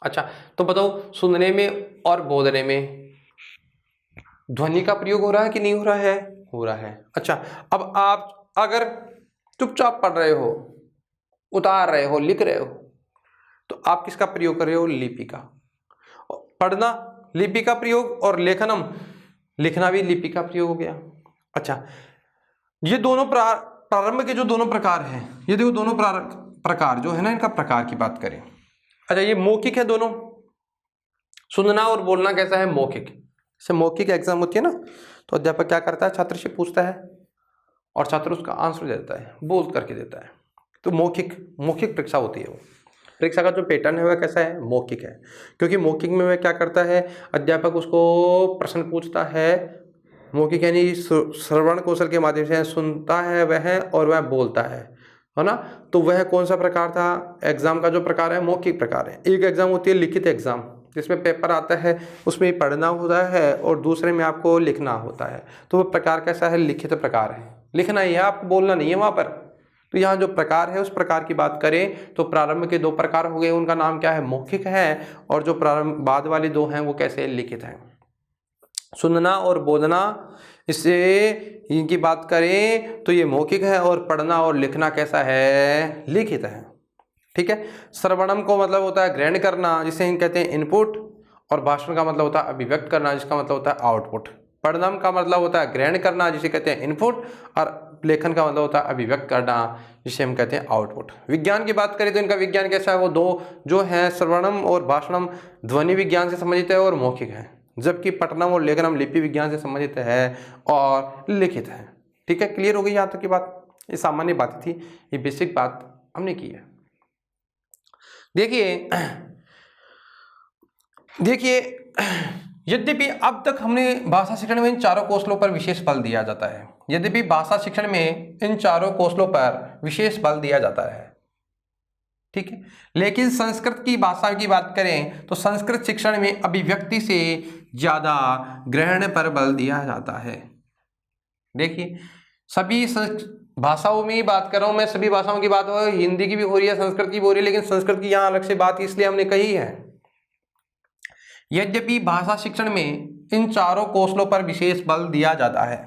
अच्छा, तो बताओ, सुनने में और बोलने में ध्वनि का प्रयोग हो रहा है कि नहीं हो रहा है, हो रहा है। अच्छा, अब आप अगर चुपचाप पढ़ रहे हो, उतार रहे हो, लिख रहे हो, तो आप किसका प्रयोग कर रहे हो, लिपि का। पढ़ना लिपि का प्रयोग, और लेखनम, लिखना भी लिपि का प्रयोग हो गया। अच्छा, ये दोनों प्रारंभ के जो दोनों प्रकार हैं, ये देखो दोनों प्रकार जो है ना, इनका प्रकार की बात करें। अच्छा, ये मौखिक है दोनों, सुनना और बोलना कैसा है, मौखिक। जैसे मौखिक एग्जाम होती है ना, तो अध्यापक क्या करता है, छात्र से पूछता है और छात्र उसका आंसर देता है, बोल करके देता है। तो मौखिक परीक्षा होती है। वो परीक्षा का जो पैटर्न है वह कैसा है, मौखिक है। क्योंकि मौखिक में वह क्या करता है, अध्यापक उसको प्रश्न पूछता है। मौखिक यानी श्रवण कौशल के माध्यम से सुनता है वह, और वह बोलता है ना। तो वह कौन सा प्रकार था, एग्जाम का जो प्रकार है मौखिक प्रकार है। एक एग्जाम होती है लिखित एग्जाम, जिसमें पेपर आता है, उसमें पढ़ना होता है, और दूसरे में आपको लिखना होता है। तो वह प्रकार कैसा है, लिखित प्रकार है। लिखना ही है, आपको बोलना नहीं है वहाँ पर। तो यहाँ जो प्रकार है, उस प्रकार की बात करें तो प्रारंभ के 2 प्रकार हो गए, उनका नाम क्या है, मौखिक है। और जो प्रारंभ बाद वाले 2 हैं वो कैसे, लिखित हैं। सुनना और बोलना, इससे इनकी बात करें तो ये मौखिक है, और पढ़ना और लिखना कैसा है, लिखित है। ठीक है। श्रवणम को मतलब होता है ग्रहण करना, जिसे हम कहते हैं इनपुट, और भाषण का मतलब होता है अभिव्यक्त करना, जिसका मतलब होता है आउटपुट। पढ़नम का मतलब होता है ग्रहण करना, जिसे कहते हैं इनपुट, और लेखन का मतलब होता है अभिव्यक्त करना, जिसे हम कहते हैं आउटपुट। विज्ञान की बात करें तो इनका विज्ञान कैसा है, वो 2 जो है श्रवणम और भाषणम ध्वनि विज्ञान से संबंधित है और मौखिक है, जबकि पठनम और लेखनम लिपि विज्ञान से संबंधित है और लिखित है। ठीक है, क्लियर हो गई यहाँ तक की बात? ये सामान्य बात थी, ये बेसिक बात हमने की है। देखिए यद्यपि अब तक हमने भाषा शिक्षण में इन चारों कौशलों पर विशेष बल दिया जाता है। यद्यपि भाषा शिक्षण में इन चारों कौशलों पर विशेष बल दिया जाता है, ठीक है। लेकिन संस्कृत की भाषा की बात करें तो संस्कृत शिक्षण में अभिव्यक्ति से ज्यादा ग्रहण पर बल दिया जाता है। देखिए, सभी भाषाओं में ही बात कर रहा हूं मैं, सभी भाषाओं की बात हो, हिंदी की भी हो रही है, संस्कृत की भी हो रही है, लेकिन संस्कृत की यहां अलग से बात इसलिए हमने कही है। यद्यपि भाषा शिक्षण में इन चारों कौशलों पर विशेष बल दिया जाता है।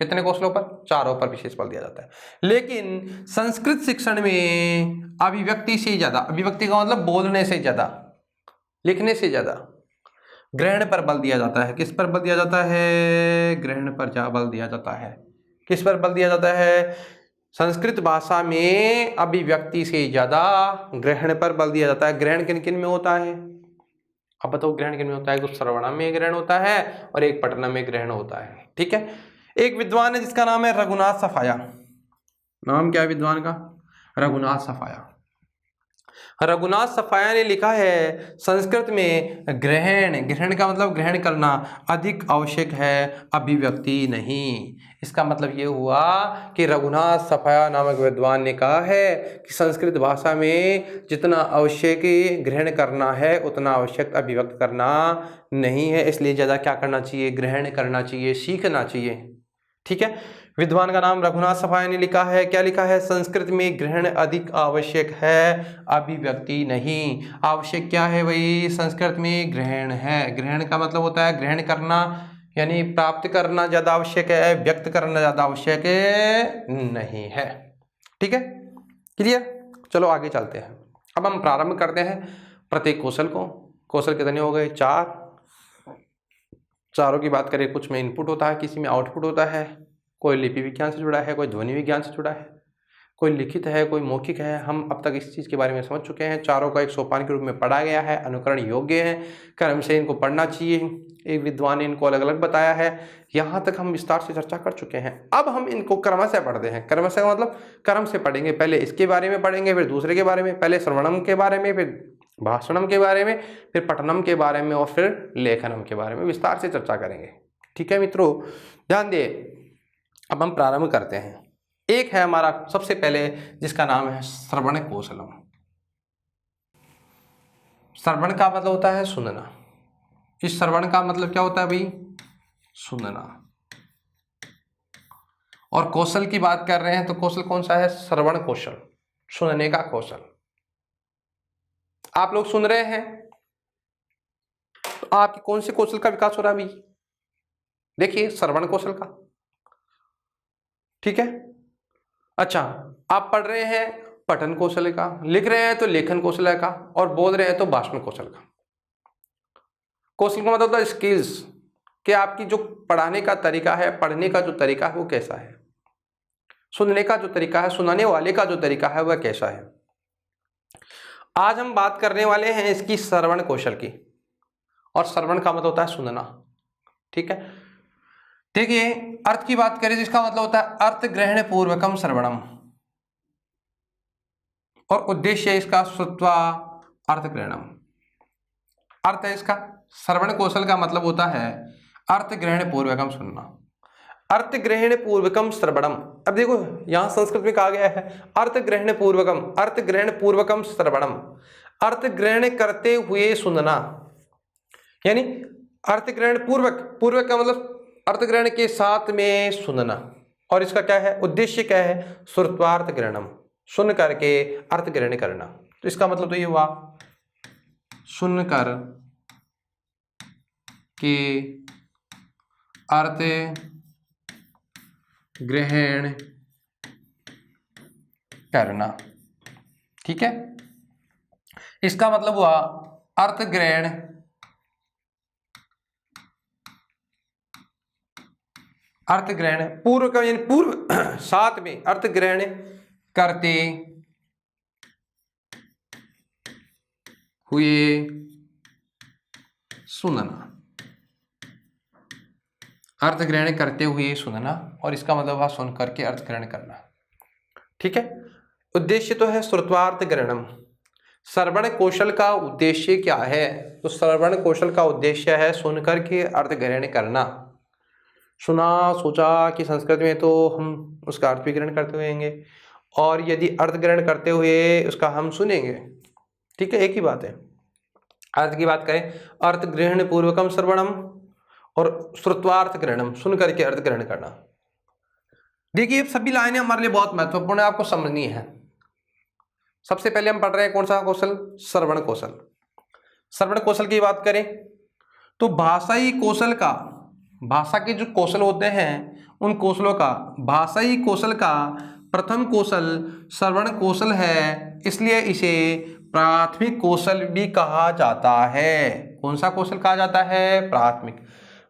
कितने कौशलों पर? चारों पर विशेष बल दिया जाता है। लेकिन संस्कृत शिक्षण में अभिव्यक्ति से ज्यादा, अभिव्यक्ति का मतलब बोलने से ज्यादा, लिखने से ज्यादा ग्रहण पर बल दिया जाता है। किस पर बल दिया जाता है? ग्रहण पर बल दिया जाता है। किस पर बल दिया जाता है? संस्कृत भाषा में अभिव्यक्ति से ज्यादा ग्रहण पर बल दिया जाता है। ग्रहण किन किन में होता है? अब बताओ, ग्रहण किन में होता है? तो श्रवणम में ग्रहण होता है और एक पठनम में ग्रहण होता है, ठीक है। एक विद्वान है जिसका नाम है रघुनाथ सफाया। नाम क्या है विद्वान का? रघुनाथ सफाया। रघुनाथ सफाया ने लिखा है संस्कृत में ग्रहण, ग्रहण का मतलब ग्रहण करना अधिक आवश्यक है, अभिव्यक्ति नहीं। इसका मतलब ये हुआ कि रघुनाथ सफाया नामक विद्वान ने कहा है कि संस्कृत भाषा में जितना आवश्यक ग्रहण करना है उतना आवश्यक अभिव्यक्त करना नहीं है, इसलिए ज़्यादा क्या करना चाहिए? ग्रहण करना चाहिए, सीखना चाहिए, ठीक है। विद्वान का नाम रघुनाथ सफाया ने लिखा है। क्या लिखा है? संस्कृत में ग्रहण अधिक आवश्यक है, अभिव्यक्ति नहीं। आवश्यक क्या है भाई? संस्कृत में ग्रहण है। ग्रहण का मतलब होता है ग्रहण करना, यानी प्राप्त करना ज्यादा आवश्यक है, व्यक्त करना ज्यादा आवश्यक नहीं है, ठीक है। क्लियर? चलो आगे चलते हैं। अब हम प्रारंभ करते हैं प्रत्येक कौशल को। कौशल कितने हो गए? 4। चारों की बात करें, कुछ में इनपुट होता है, किसी में आउटपुट होता है। कोई लिपि विज्ञान से जुड़ा है, कोई ध्वनि विज्ञान से जुड़ा है, कोई लिखित है, कोई मौखिक है। हम अब तक इस चीज़ के बारे में समझ चुके हैं। चारों का एक सोपान के रूप में पढ़ा गया है, अनुकरण योग्य है, क्रम से इनको पढ़ना चाहिए। एक विद्वान ने इनको अलग अलग बताया है। यहाँ तक हम विस्तार से चर्चा कर चुके हैं। अब हम इनको क्रमशः पढ़ते हैं। क्रमशः का मतलब क्रम से पढ़ेंगे। पहले इसके बारे में पढ़ेंगे, फिर दूसरे के बारे में, पहले श्रवणम के बारे में, फिर भाषणम के बारे में, फिर पठनम के बारे में और फिर लेखनम के बारे में विस्तार से चर्चा करेंगे, ठीक है मित्रों। ध्यान दिए, अब हम प्रारंभ करते हैं। एक है हमारा सबसे पहले जिसका नाम है श्रवण कौशलम। श्रवण का मतलब होता है सुनना। इस श्रवण का मतलब क्या होता है भाई? सुनना। और कौशल की बात कर रहे हैं तो कौशल कौन सा है? श्रवण कौशल, सुनने का कौशल। आप लोग सुन रहे हैं तो आपके कौन से कौशल का विकास हो रहा है भाई? देखिए, श्रवण कौशल का, ठीक है। अच्छा, आप पढ़ रहे हैं पठन कौशल का, लिख रहे हैं तो लेखन कौशल का, और बोल रहे हैं तो भाषण कौशल का। कौशल का मतलब होता है स्किल्स, कि आपकी जो पढ़ाने का तरीका है, पढ़ने का जो तरीका है वो कैसा है, सुनने का जो तरीका है, सुनाने वाले का जो तरीका है वह कैसा है। आज हम बात करने वाले हैं इसकी श्रवण कौशल की, और श्रवण का मतलब होता है सुनना, ठीक है। देखिए, अर्थ की बात करें जिसका मतलब होता है अर्थ ग्रहण पूर्वकम श्रवणम, और उद्देश्य इसका श्रुत्वा अर्थ ग्रहणम। अर्थ है इसका, श्रवण कौशल का मतलब होता है अर्थ ग्रहण पूर्वकम सुनना, अर्थ ग्रहण पूर्वकम श्रवणम। अब देखो, यहां संस्कृत में कहा गया है अर्थ ग्रहण पूर्वकम, अर्थ ग्रहण पूर्वकम श्रवणम, अर्थ ग्रहण करते हुए सुनना, यानी अर्थ ग्रहण पूर्वक, पूर्वक का मतलब अर्थ ग्रहण के साथ में सुनना। और इसका क्या है? उद्देश्य क्या है? श्रुत्वार्थ ग्रहणम, सुन करके अर्थ ग्रहण करना। तो इसका मतलब तो ये हुआ सुनकर के अर्थ ग्रहण करना, ठीक है। इसका मतलब हुआ अर्थ ग्रहण पूर्व का, यानी पूर्व साथ में अर्थ ग्रहण करते हुए सुनना, अर्थ ग्रहण करते हुए सुनना, और इसका मतलब हुआ सुन करके अर्थ ग्रहण करना, ठीक है। उद्देश्य तो है श्रुत्वार्थ ग्रहणम, श्रवण कौशल का उद्देश्य क्या है? तो श्रवण कौशल का उद्देश्य है सुनकर के अर्थ ग्रहण करना। सुना सोचा कि संस्कृत में तो हम उसका अर्थ भी ग्रहण करते हुएंगे, और यदि अर्थ ग्रहण करते हुए उसका हम सुनेंगे, ठीक है, एक ही बात है। अर्थ की बात करें, अर्थ ग्रहण पूर्वकम श्रवणम और श्रुत्वार्थ ग्रहणम, सुन करके अर्थ ग्रहण करना। देखिए सभी लाइनें हमारे लिए बहुत महत्वपूर्ण है, आपको समझनी है। सबसे पहले हम पढ़ रहे हैं कौन सा कौशल? श्रवण कौशल। श्रवण कौशल की बात करें तो भाषाई कौशल का, भाषा के जो कौशल होते हैं उन कौशलों का, भाषाई कौशल का प्रथम कौशल श्रवण कौशल है, इसलिए इसे प्राथमिक कौशल भी कहा जाता है। कौन सा कौशल कहा जाता है? प्राथमिक।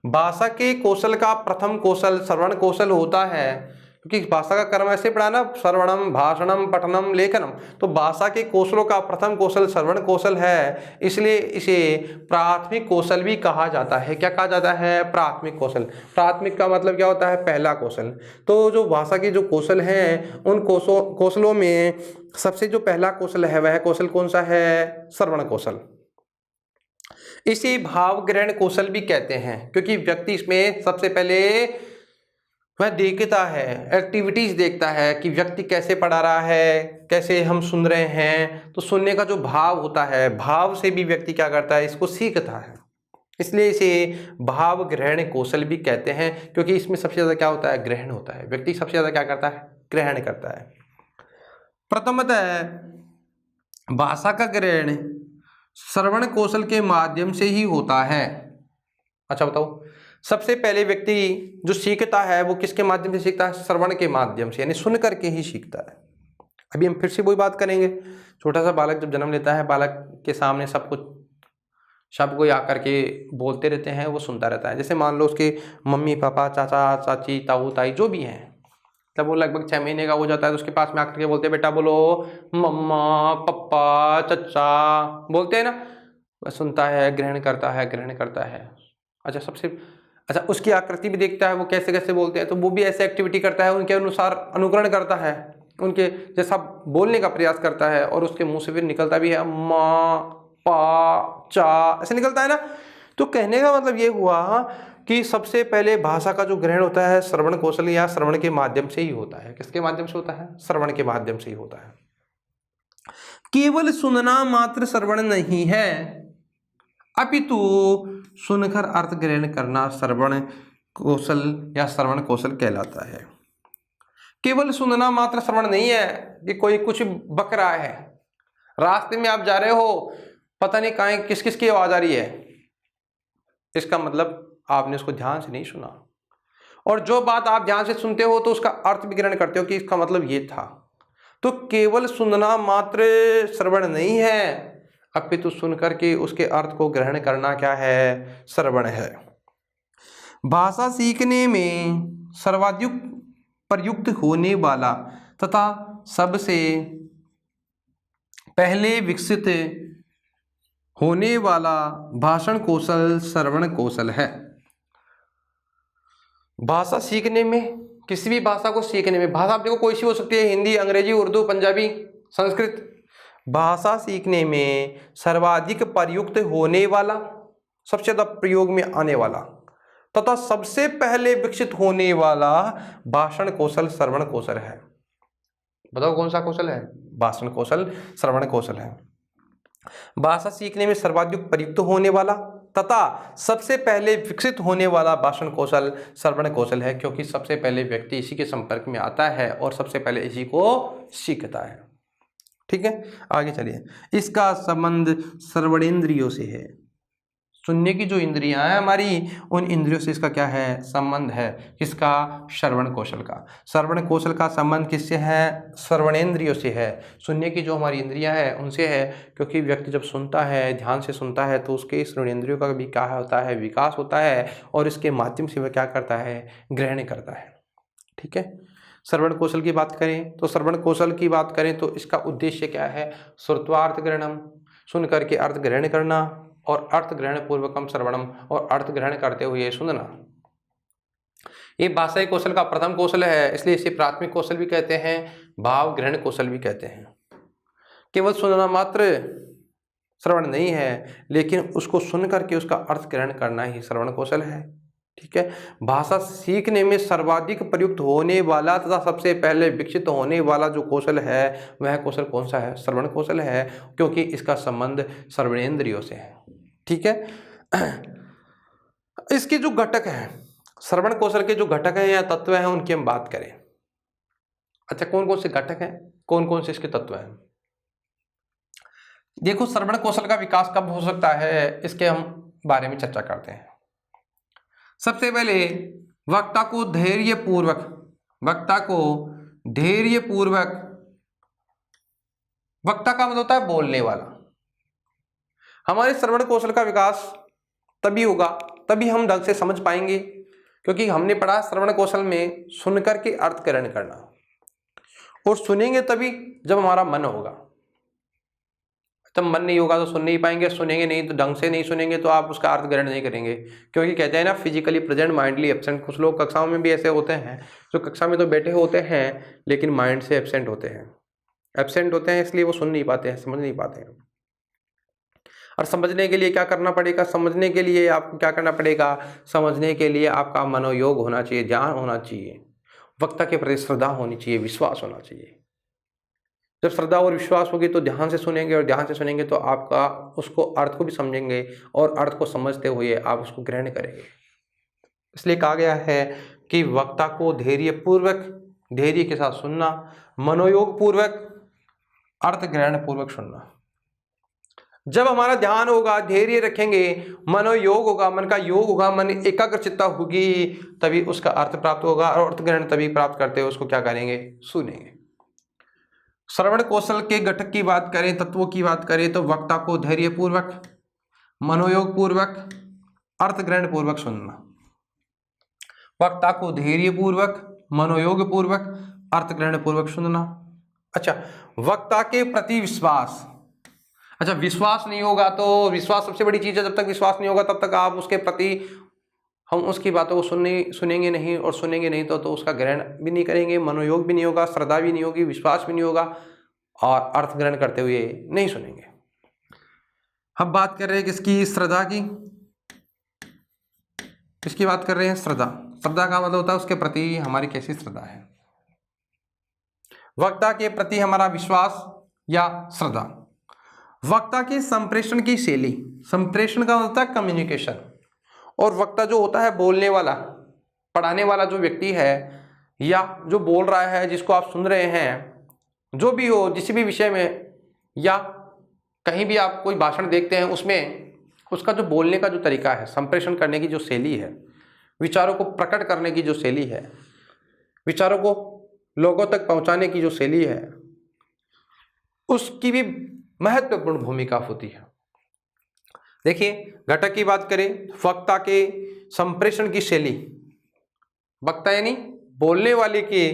भाषा के कौशल का प्रथम कौशल श्रवण कौशल होता है, क्योंकि भाषा का कर्म ऐसे पढ़ा ना, श्रवणम भाषणम पठनम लेखनम, तो भाषा के कौशलों का प्रथम कौशल श्रवण कौशल है, इसलिए इसे प्राथमिक कौशल भी कहा जाता है। क्या कहा जाता है? प्राथमिक कौशल। प्राथमिक का मतलब क्या होता है? पहला कौशल। तो जो भाषा के जो कौशल हैं उन कौशलों में सबसे जो पहला कौशल है वह कौशल कौन सा है? श्रवण कौशल। इसे भाव ग्रहण कौशल भी कहते हैं, क्योंकि व्यक्ति इसमें सबसे पहले वह देखता है, एक्टिविटीज देखता है कि व्यक्ति कैसे पढ़ा रहा है, कैसे हम सुन रहे हैं, तो सुनने का जो भाव होता है, भाव से भी व्यक्ति क्या करता है? इसको सीखता है, इसलिए इसे भाव ग्रहण कौशल भी कहते हैं, क्योंकि इसमें सबसे ज्यादा क्या होता है? ग्रहण होता है। व्यक्ति सबसे ज्यादा क्या करता है? ग्रहण करता है। प्रथमतः भाषा का ग्रहण श्रवण कौशल के माध्यम से ही होता है। अच्छा बताओ, सबसे पहले व्यक्ति जो सीखता है वो किसके माध्यम से सीखता है? श्रवण के माध्यम से, यानी सुन करके ही सीखता है। अभी हम फिर से वही बात करेंगे। छोटा सा बालक जब जन्म लेता है, बालक के सामने सब कुछ शब्द कोई आकर के बोलते रहते हैं, वो सुनता रहता है। जैसे मान लो उसके मम्मी पापा चाचा चाची ताऊ ताई जो भी हैं, तब वो लगभग 6 महीने का हो जाता है तो उसके पास में आकर के बोलते हैं बेटा बोलो मम्मा पप्पा चचा, बोलते हैं ना। वह सुनता है, ग्रहण करता है, ग्रहण करता है। अच्छा उसकी आकृति भी देखता है, वो कैसे कैसे बोलते हैं, तो वो भी ऐसे एक्टिविटी करता है, उनके अनुसार अनुकरण करता है, उनके जैसा बोलने का प्रयास करता है, और उसके मुंह से फिर निकलता भी है माँ पा चा, ऐसे निकलता है ना। तो कहने का मतलब ये हुआ कि सबसे पहले भाषा का जो ग्रहण होता है श्रवण कौशल या श्रवण के माध्यम से ही होता है। किसके माध्यम से होता है? श्रवण के माध्यम से ही होता है। केवल सुनना मात्र श्रवण नहीं है, अपितु सुनकर अर्थ ग्रहण करना श्रवण कौशल या श्रवण कौशल कहलाता है। केवल सुनना मात्र श्रवण नहीं है कि कोई कुछ बक रहा है, रास्ते में आप जा रहे हो, पता नहीं कहाँ किस किस की आवाज आ रही है, इसका मतलब आपने उसको ध्यान से नहीं सुना। और जो बात आप ध्यान से सुनते हो तो उसका अर्थ भी ग्रहण करते हो कि इसका मतलब ये था। तो केवल सुनना मात्र श्रवण नहीं है, अपितु सुनकर के उसके अर्थ को ग्रहण करना क्या है? श्रवण है। भाषा सीखने में सर्वाधिक प्रयुक्त होने वाला तथा सबसे पहले विकसित होने वाला भाषण कौशल श्रवण कौशल है। भाषा सीखने में, किसी भी भाषा को सीखने में, भाषा आप देखो कोई सी हो सकती है, हिंदी अंग्रेजी उर्दू पंजाबी संस्कृत, भाषा सीखने में सर्वाधिक प्रयुक्त होने वाला, सबसे ज्यादा प्रयोग में आने वाला तथा सबसे पहले विकसित होने वाला भाषण कौशल श्रवण कौशल है। बताओ कौन सा कौशल है? भाषण कौशल श्रवण कौशल है। भाषा सीखने में सर्वाधिक प्रयुक्त होने वाला तथा सबसे पहले विकसित होने वाला भाषण कौशल श्रवण कौशल है, क्योंकि सबसे पहले व्यक्ति इसी के संपर्क में आता है और सबसे पहले इसी को सीखता है। ठीक है, आगे चलिए। इसका संबंध श्रवणेंद्रियों से है। सुनने की जो इंद्रियां हैं हमारी, उन इंद्रियों से इसका क्या है? संबंध है। किसका? श्रवण कौशल का। श्रवण कौशल का संबंध किससे है? श्रवणेंद्रियों से है। सुनने की जो हमारी इंद्रियां हैं उनसे है, क्योंकि व्यक्ति जब सुनता है, ध्यान से सुनता है, तो उसके श्रवणेंद्रियों का भी क्या होता है? विकास होता है, और इसके माध्यम से वह क्या करता है? ग्रहण करता है। ठीक है, श्रवण कौशल की बात करें तो श्रवण कौशल की बात करें तो इसका उद्देश्य क्या है? श्रुत्वार्थ ग्रहणम, सुन करके अर्थ ग्रहण करना, और अर्थ ग्रहण पूर्वकम श्रवणम, और अर्थ ग्रहण करते हुए सुनना। ये भाषाई कौशल का प्रथम कौशल है, इसलिए इसे प्राथमिक कौशल भी कहते हैं, भाव ग्रहण कौशल भी कहते हैं। केवल सुनना मात्र श्रवण नहीं है, लेकिन उसको सुन करके उसका अर्थ ग्रहण करना ही श्रवण कौशल है। ठीक है, भाषा सीखने में सर्वाधिक प्रयुक्त होने वाला तथा सबसे पहले विकसित होने वाला जो कौशल है वह कौशल कौन सा है? श्रवण कौशल है, क्योंकि इसका संबंध श्रवणेंद्रियों से है। ठीक है, इसके जो घटक हैं, श्रवण कौशल के जो घटक हैं या तत्व हैं, उनकी हम बात करें। अच्छा, कौन कौन से घटक हैं, कौन कौन से इसके तत्व हैं? देखो, श्रवण कौशल का विकास कब हो सकता है, इसके हम बारे में चर्चा करते हैं। सबसे पहले वक्ता को धैर्यपूर्वक, वक्ता का मतलब होता है बोलने वाला। हमारे श्रवण कौशल का विकास तभी होगा, तभी हम ढंग से समझ पाएंगे, क्योंकि हमने पढ़ा श्रवण कौशल में सुनकर के अर्थ ग्रहण करना, और सुनेंगे तभी जब हमारा मन होगा। जब मन नहीं होगा तो सुन नहीं पाएंगे, सुनेंगे नहीं तो ढंग से नहीं सुनेंगे तो आप उसका अर्थ ग्रहण नहीं करेंगे, क्योंकि कहते हैं ना, फिजिकली प्रेजेंट माइंडली एब्सेंट। कुछ लोग कक्षाओं में भी ऐसे होते हैं जो कक्षा में तो बैठे होते हैं लेकिन माइंड से एब्सेंट होते हैं, इसलिए वो सुन नहीं पाते हैं, समझ नहीं पाते हैं। और समझने के लिए क्या करना पड़ेगा? समझने के लिए आपको क्या करना पड़ेगा? समझने के लिए आपका मनोयोग होना चाहिए, ध्यान होना चाहिए, वक्ता के प्रति श्रद्धा होनी चाहिए, विश्वास होना चाहिए। जब श्रद्धा और विश्वास होगी तो ध्यान से सुनेंगे, और ध्यान से सुनेंगे तो आपका उसको अर्थ को भी समझेंगे, और अर्थ को समझते हुए आप उसको ग्रहण करेंगे। इसलिए कहा गया है कि वक्ता को धैर्यपूर्वक, धैर्य के साथ सुनना, मनोयोग पूर्वक, अर्थ ग्रहण पूर्वक सुनना। जब हमारा ध्यान होगा, धैर्य रखेंगे, मनोयोग होगा, मन का योग होगा, मन एकाग्रचित्ता होगी, तभी उसका अर्थ प्राप्त होगा, और अर्थ ग्रहण तभी प्राप्त करते हुए उसको क्या करेंगे? सुनेंगे। श्रवण कौशल के घटक की बात करें, तत्वों की बात करें, तो वक्ता को धैर्यपूर्वक, मनोयोग पूर्वक, अर्थ ग्रहण पूर्वक सुनना। वक्ता को धैर्यपूर्वक, मनोयोग पूर्वक, अर्थ ग्रहण पूर्वक सुनना। अच्छा, वक्ता के प्रति विश्वास। अच्छा, विश्वास नहीं होगा तो, विश्वास सबसे बड़ी चीज है, जब तक विश्वास नहीं होगा तब तक आप उसके प्रति, हम उसकी बातों को सुनेंगे नहीं, और सुनेंगे नहीं तो उसका ग्रहण भी नहीं करेंगे, मनोयोग भी नहीं होगा, श्रद्धा भी नहीं होगी, विश्वास भी नहीं होगा, और अर्थ ग्रहण करते हुए नहीं सुनेंगे। हम बात कर रहे हैं किसकी? श्रद्धा की। किसकी बात कर रहे हैं? श्रद्धा। श्रद्धा का मतलब होता है उसके प्रति हमारी कैसी श्रद्धा है, वक्ता के प्रति हमारा विश्वास या श्रद्धा। वक्ता के संप्रेषण की शैली, संप्रेषण का मतलब होता है कम्युनिकेशन, और वक्ता जो होता है बोलने वाला, पढ़ाने वाला जो व्यक्ति है, या जो बोल रहा है, जिसको आप सुन रहे हैं, जो भी हो, किसी भी विषय में, या कहीं भी आप कोई भाषण देखते हैं, उसमें उसका जो बोलने का जो तरीका है, संप्रेषण करने की जो शैली है, विचारों को प्रकट करने की जो शैली है, विचारों को लोगों तक पहुंचाने की जो शैली है, उसकी भी महत्वपूर्ण भूमिका होती है। देखिए, घटक की बात करें, वक्ता के संप्रेषण की शैली, वक्ता यानी बोलने वाले के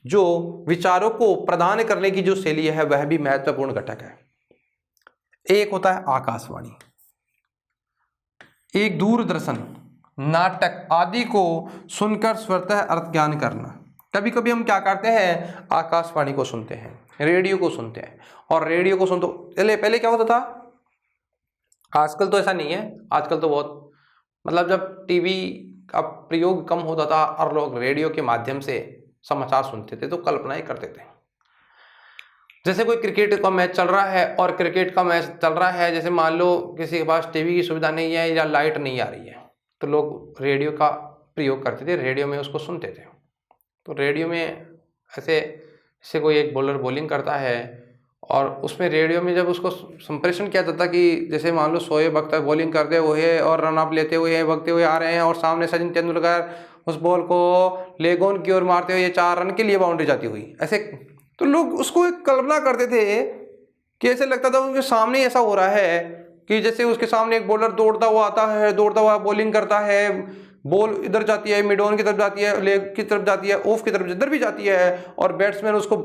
जो विचारों को प्रदान करने की जो शैली है, वह भी महत्वपूर्ण घटक है। एक होता है आकाशवाणी, एक दूरदर्शन, नाटक आदि को सुनकर स्वतः अर्थ ज्ञान करना। कभी कभी हम क्या करते हैं? आकाशवाणी को सुनते हैं, रेडियो को सुनते हैं, और रेडियो को सुनते पहले क्या होता था, आजकल तो ऐसा नहीं है, आजकल तो बहुत, मतलब जब टीवी का प्रयोग कम होता था और लोग रेडियो के माध्यम से समाचार सुनते थे तो कल्पनाएं करते थे। जैसे कोई क्रिकेट का मैच चल रहा है, और क्रिकेट का मैच चल रहा है, जैसे मान लो किसी के पास टीवी की सुविधा नहीं है या लाइट नहीं आ रही है, तो लोग रेडियो का प्रयोग करते थे, रेडियो में उसको सुनते थे। तो रेडियो में ऐसे कोई एक बॉलर बॉलिंग करता है, और उसमें रेडियो में जब उसको संप्रेषण किया जाता कि जैसे मान लो शोएब अख्तर बॉलिंग करते हुए और रन अप लेते हुए भागते हुए आ रहे हैं, और सामने सचिन तेंदुलकर उस बॉल को लेग ऑन की ओर मारते हुए 4 रन के लिए बाउंड्री जाती हुई, ऐसे, तो लोग उसको एक कल्पना करते थे कि ऐसे लगता था उनके सामने ऐसा हो रहा है कि जैसे उसके सामने एक बॉलर दौड़ता हुआ आता है, दौड़ता हुआ बॉलिंग करता है, बॉल इधर जाती है, मिड ऑन की तरफ जाती है, लेग की तरफ जाती है, ऑफ की तरफ जिधर भी जाती है, और बैट्समैन उसको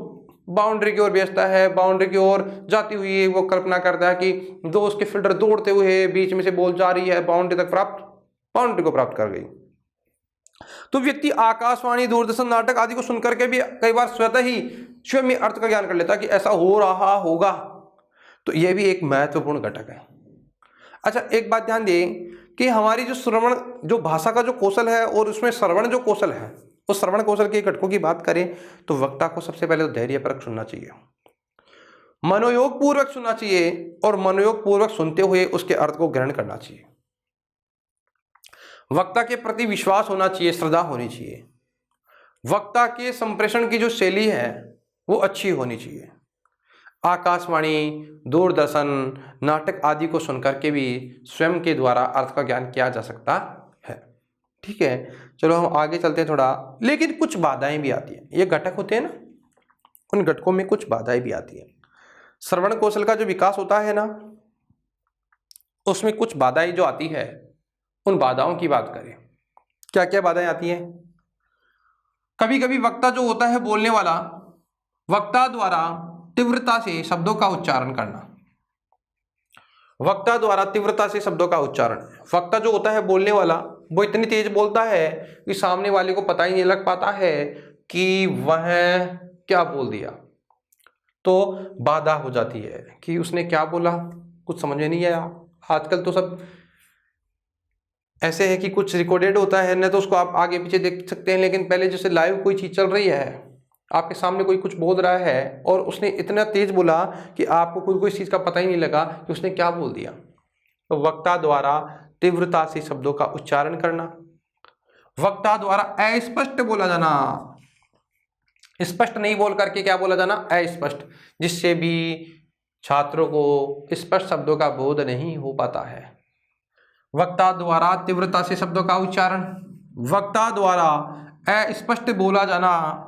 बाउंड्री की ओर भेजता है, बाउंड्री की ओर जाती हुई वो कल्पना करता है कि दो उसके फील्डर दौड़ते हुए बीच में से बॉल जा रही है, बाउंड्री को प्राप्त कर गई। तो व्यक्ति आकाशवाणी, दूरदर्शन, नाटक आदि को सुनकर के भी कई बार स्वतः ही स्वयं अर्थ का ज्ञान कर लेता है कि ऐसा हो रहा होगा, तो ये भी एक महत्वपूर्ण घटक है। अच्छा, एक बात ध्यान दें कि हमारी जो श्रवण, जो भाषा का जो कौशल है और उसमें श्रवण जो कौशल है, उस श्रवण कौशल के घटकों की बात करें तो वक्ता को सबसे पहले तो धैर्यपूर्वक सुनना चाहिए, मनोयोग पूर्वक सुनना चाहिए और मनोयोग पूर्वक सुनते हुए उसके अर्थ को ग्रहण करना चाहिए। वक्ता के प्रति विश्वास होना चाहिए, श्रद्धा होनी चाहिए। वक्ता के संप्रेषण की जो शैली है वो अच्छी होनी चाहिए। आकाशवाणी, दूरदर्शन, नाटक आदि को सुनकर के भी स्वयं के द्वारा अर्थ का ज्ञान किया जा सकता है। ठीक है, चलो हम आगे चलते हैं थोड़ा। लेकिन कुछ बाधाएं भी आती हैं, ये घटक होते हैं ना, उन घटकों में कुछ बाधाएं भी आती हैं। श्रवण कौशल का जो विकास होता है ना, उसमें कुछ बाधाएं जो आती है, उन बाधाओं की बात करें। क्या क्या बाधाएं आती हैं? कभी कभी वक्ता जो होता है, बोलने वाला, वक्ता द्वारा तीव्रता से शब्दों का उच्चारण करना। वक्ता द्वारा तीव्रता से शब्दों का उच्चारण। वक्ता जो होता है, बोलने वाला, वो इतनी तेज बोलता है कि सामने वाले को पता ही नहीं लग पाता है कि वह क्या बोल दिया। तो बाधा हो जाती है कि उसने क्या बोला, कुछ समझ में नहीं आया। आजकल तो सब ऐसे है कि कुछ रिकॉर्डेड होता है ना, तो उसको आप आगे पीछे देख सकते हैं। लेकिन पहले जैसे लाइव कोई चीज चल रही है, आपके सामने कोई कुछ बोल रहा है और उसने इतना तेज बोला कि आपको कोई चीज का पता ही नहीं लगा कि उसने क्या बोल दिया। तो वक्ता द्वारा तीव्रता से शब्दों का उच्चारण करना। वक्ता द्वारा अस्पष्ट बोला जाना, स्पष्ट नहीं बोल करके क्या बोला जाना, अस्पष्ट, जिससे भी छात्रों को स्पष्ट शब्दों का बोध नहीं हो पाता है। वक्ता द्वारा तीव्रता से शब्दों का उच्चारण। वक्ता द्वारा अस्पष्ट बोला जाना।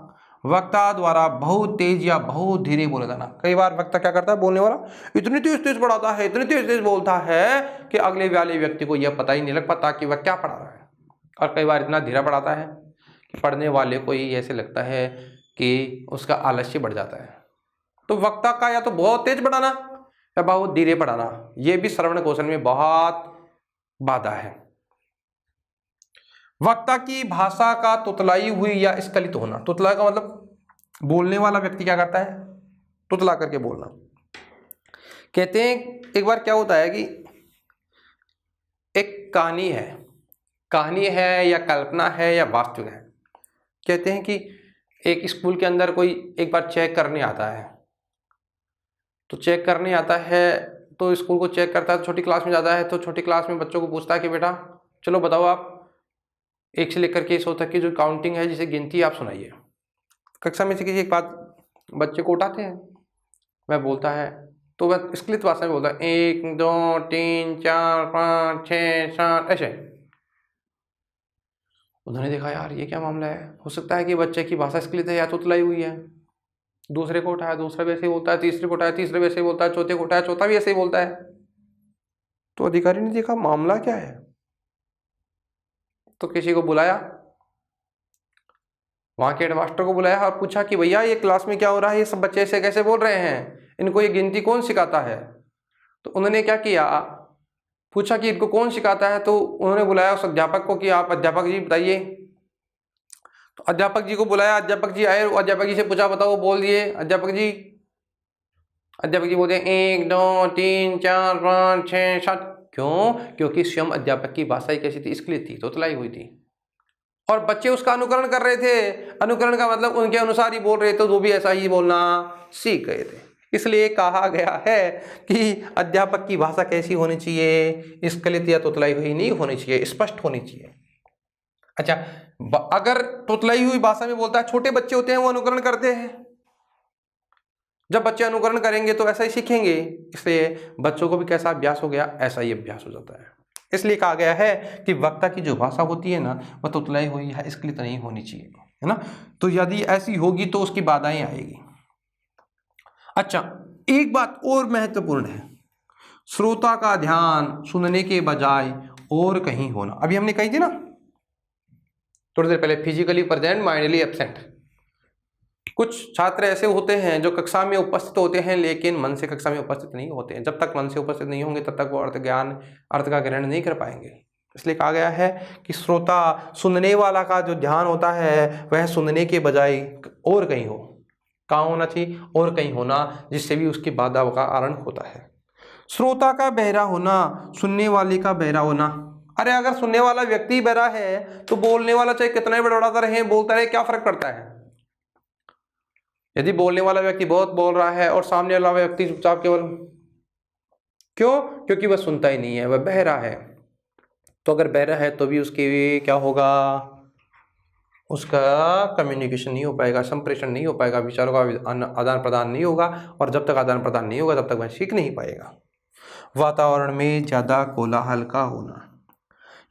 वक्ता द्वारा बहुत तेज या बहुत धीरे बोला जाना। कई बार वक्ता क्या करता है, बोलने वाला इतनी तेज तेज पढ़ाता है, इतनी तेज तेज बोलता है कि अगले वाले व्यक्ति को यह पता ही नहीं लग पाता कि वह क्या पढ़ा रहा है। और कई बार इतना धीरा पढ़ाता है कि पढ़ने वाले को ही ऐसे लगता है कि उसका आलस्य बढ़ जाता है। तो वक्ता का या तो बहुत तेज पढ़ाना या बहुत धीरे पढ़ाना, यह भी श्रवण कौशल में बहुत बाधा है। वक्ता की भाषा का तुतलाई हुई या स्खलित होना। तुतला का मतलब बोलने वाला व्यक्ति क्या करता है, तुतला करके बोलना। कहते हैं एक बार क्या होता है कि एक कहानी है या कल्पना है या वास्तविक है। कहते हैं कि एक स्कूल के अंदर कोई एक बार चेक करने आता है, तो चेक करने आता है तो स्कूल को चेक करता है, छोटी क्लास में जाता है, तो छोटी क्लास में बच्चों को पूछता है कि बेटा चलो बताओ आप 1 से लेकर के 100 तक की जो काउंटिंग है, जिसे गिनती आप सुनाइए। कक्षा में से किसी एक बात बच्चे को उठाते हैं, वह बोलता है, तो वह स्खलित भाषा में बोलता है 1 2 3 4 5 6 7 ऐसे। उन्होंने देखा यार ये क्या मामला है, हो सकता है कि बच्चे की भाषा स्खलित है या तुतलाई हुई है। दूसरे को उठाया, दूसरा भी ऐसे ही बोलता है, तीसरे को उठाया, तीसरे भी ऐसे ही बोलता है, चौथे को उठाया, चौथा भी ऐसे ही बोलता है। तो अधिकारी ने देखा मामला क्या है, तो किसी को बुलाया, वहां के हेडमास्टर को बुलाया और पूछा कि भैया ये क्लास में क्या हो रहा है, ये सब बच्चे ऐसे कैसे बोल रहे हैं, इनको ये गिनती कौन सिखाता है। तो उन्होंने क्या किया, पूछा कि इनको कौन सिखाता है। तो उन्होंने बुलाया उस अध्यापक को कि आप अध्यापक जी बताइए। तो अध्यापक जी को बुलाया, अध्यापक जी आए, अध्यापक जी से पूछा बताओ, वो बोल दिए अध्यापक जी बोलते 1 2 3 4 5 6 7। क्यों? क्योंकि स्वयं अध्यापक की भाषा ही कैसी थी, स्खलित थी, तुतलाई हुई थी, और बच्चे उसका अनुकरण कर रहे थे। अनुकरण का मतलब उनके अनुसार ही बोल रहे थे, तो वो भी ऐसा ही बोलना सीख गए थे। इसलिए कहा गया है कि अध्यापक की भाषा कैसी होनी चाहिए, स्खलित या तुतलाई हुई नहीं होनी चाहिए, स्पष्ट होनी चाहिए। अच्छा, अगर तुतलाई हुई भाषा में बोलता है, छोटे बच्चे होते हैं वो अनुकरण करते हैं, जब बच्चे अनुकरण करेंगे तो ऐसा ही सीखेंगे। इसलिए बच्चों को भी कैसा अभ्यास हो गया, ऐसा ही अभ्यास हो जाता है। इसलिए कहा गया है कि वक्ता की जो भाषा होती है ना, वह तुतलाई हुई है, स्खलित नहीं होनी चाहिए, है ना। तो यदि ऐसी होगी तो उसकी बाधाएं आएगी। अच्छा, एक बात और महत्वपूर्ण है, श्रोता का ध्यान सुनने के बजाय और कहीं होना। अभी हमने कही थी ना थोड़ी देर पहले, फिजिकली प्रेजेंट माइंडली एब्सेंट। कुछ छात्र ऐसे होते हैं जो कक्षा में उपस्थित होते हैं लेकिन मन से कक्षा में उपस्थित नहीं होते हैं। जब तक मन से उपस्थित नहीं होंगे तब तक वो अर्थ का ग्रहण नहीं कर पाएंगे। इसलिए कहा गया है कि श्रोता, सुनने वाला का जो ध्यान होता है वह सुनने के बजाय और कहीं हो। कहाँ होना चाहिए, और कहीं होना, जिससे भी उसकी बाधा का कारण होता है। श्रोता का बहरा होना, सुनने वाले का बहरा होना। अरे अगर सुनने वाला व्यक्ति बहरा है तो बोलने वाला चाहे कितना ही बड़बड़ाता रहे, बोलता रहे, क्या फर्क पड़ता है। यदि बोलने वाला व्यक्ति बहुत बोल रहा है और सामने वाला व्यक्ति चुपचाप केवल, क्यों? क्योंकि वह सुनता ही नहीं है, वह बहरा है। तो अगर बहरा है तो भी उसके क्या होगा, उसका कम्युनिकेशन नहीं हो पाएगा, संप्रेषण नहीं हो पाएगा, विचारों का आदान प्रदान नहीं होगा, और जब तक आदान प्रदान नहीं होगा तब तक वह सीख नहीं पाएगा। वातावरण में ज्यादा कोलाहल का होना।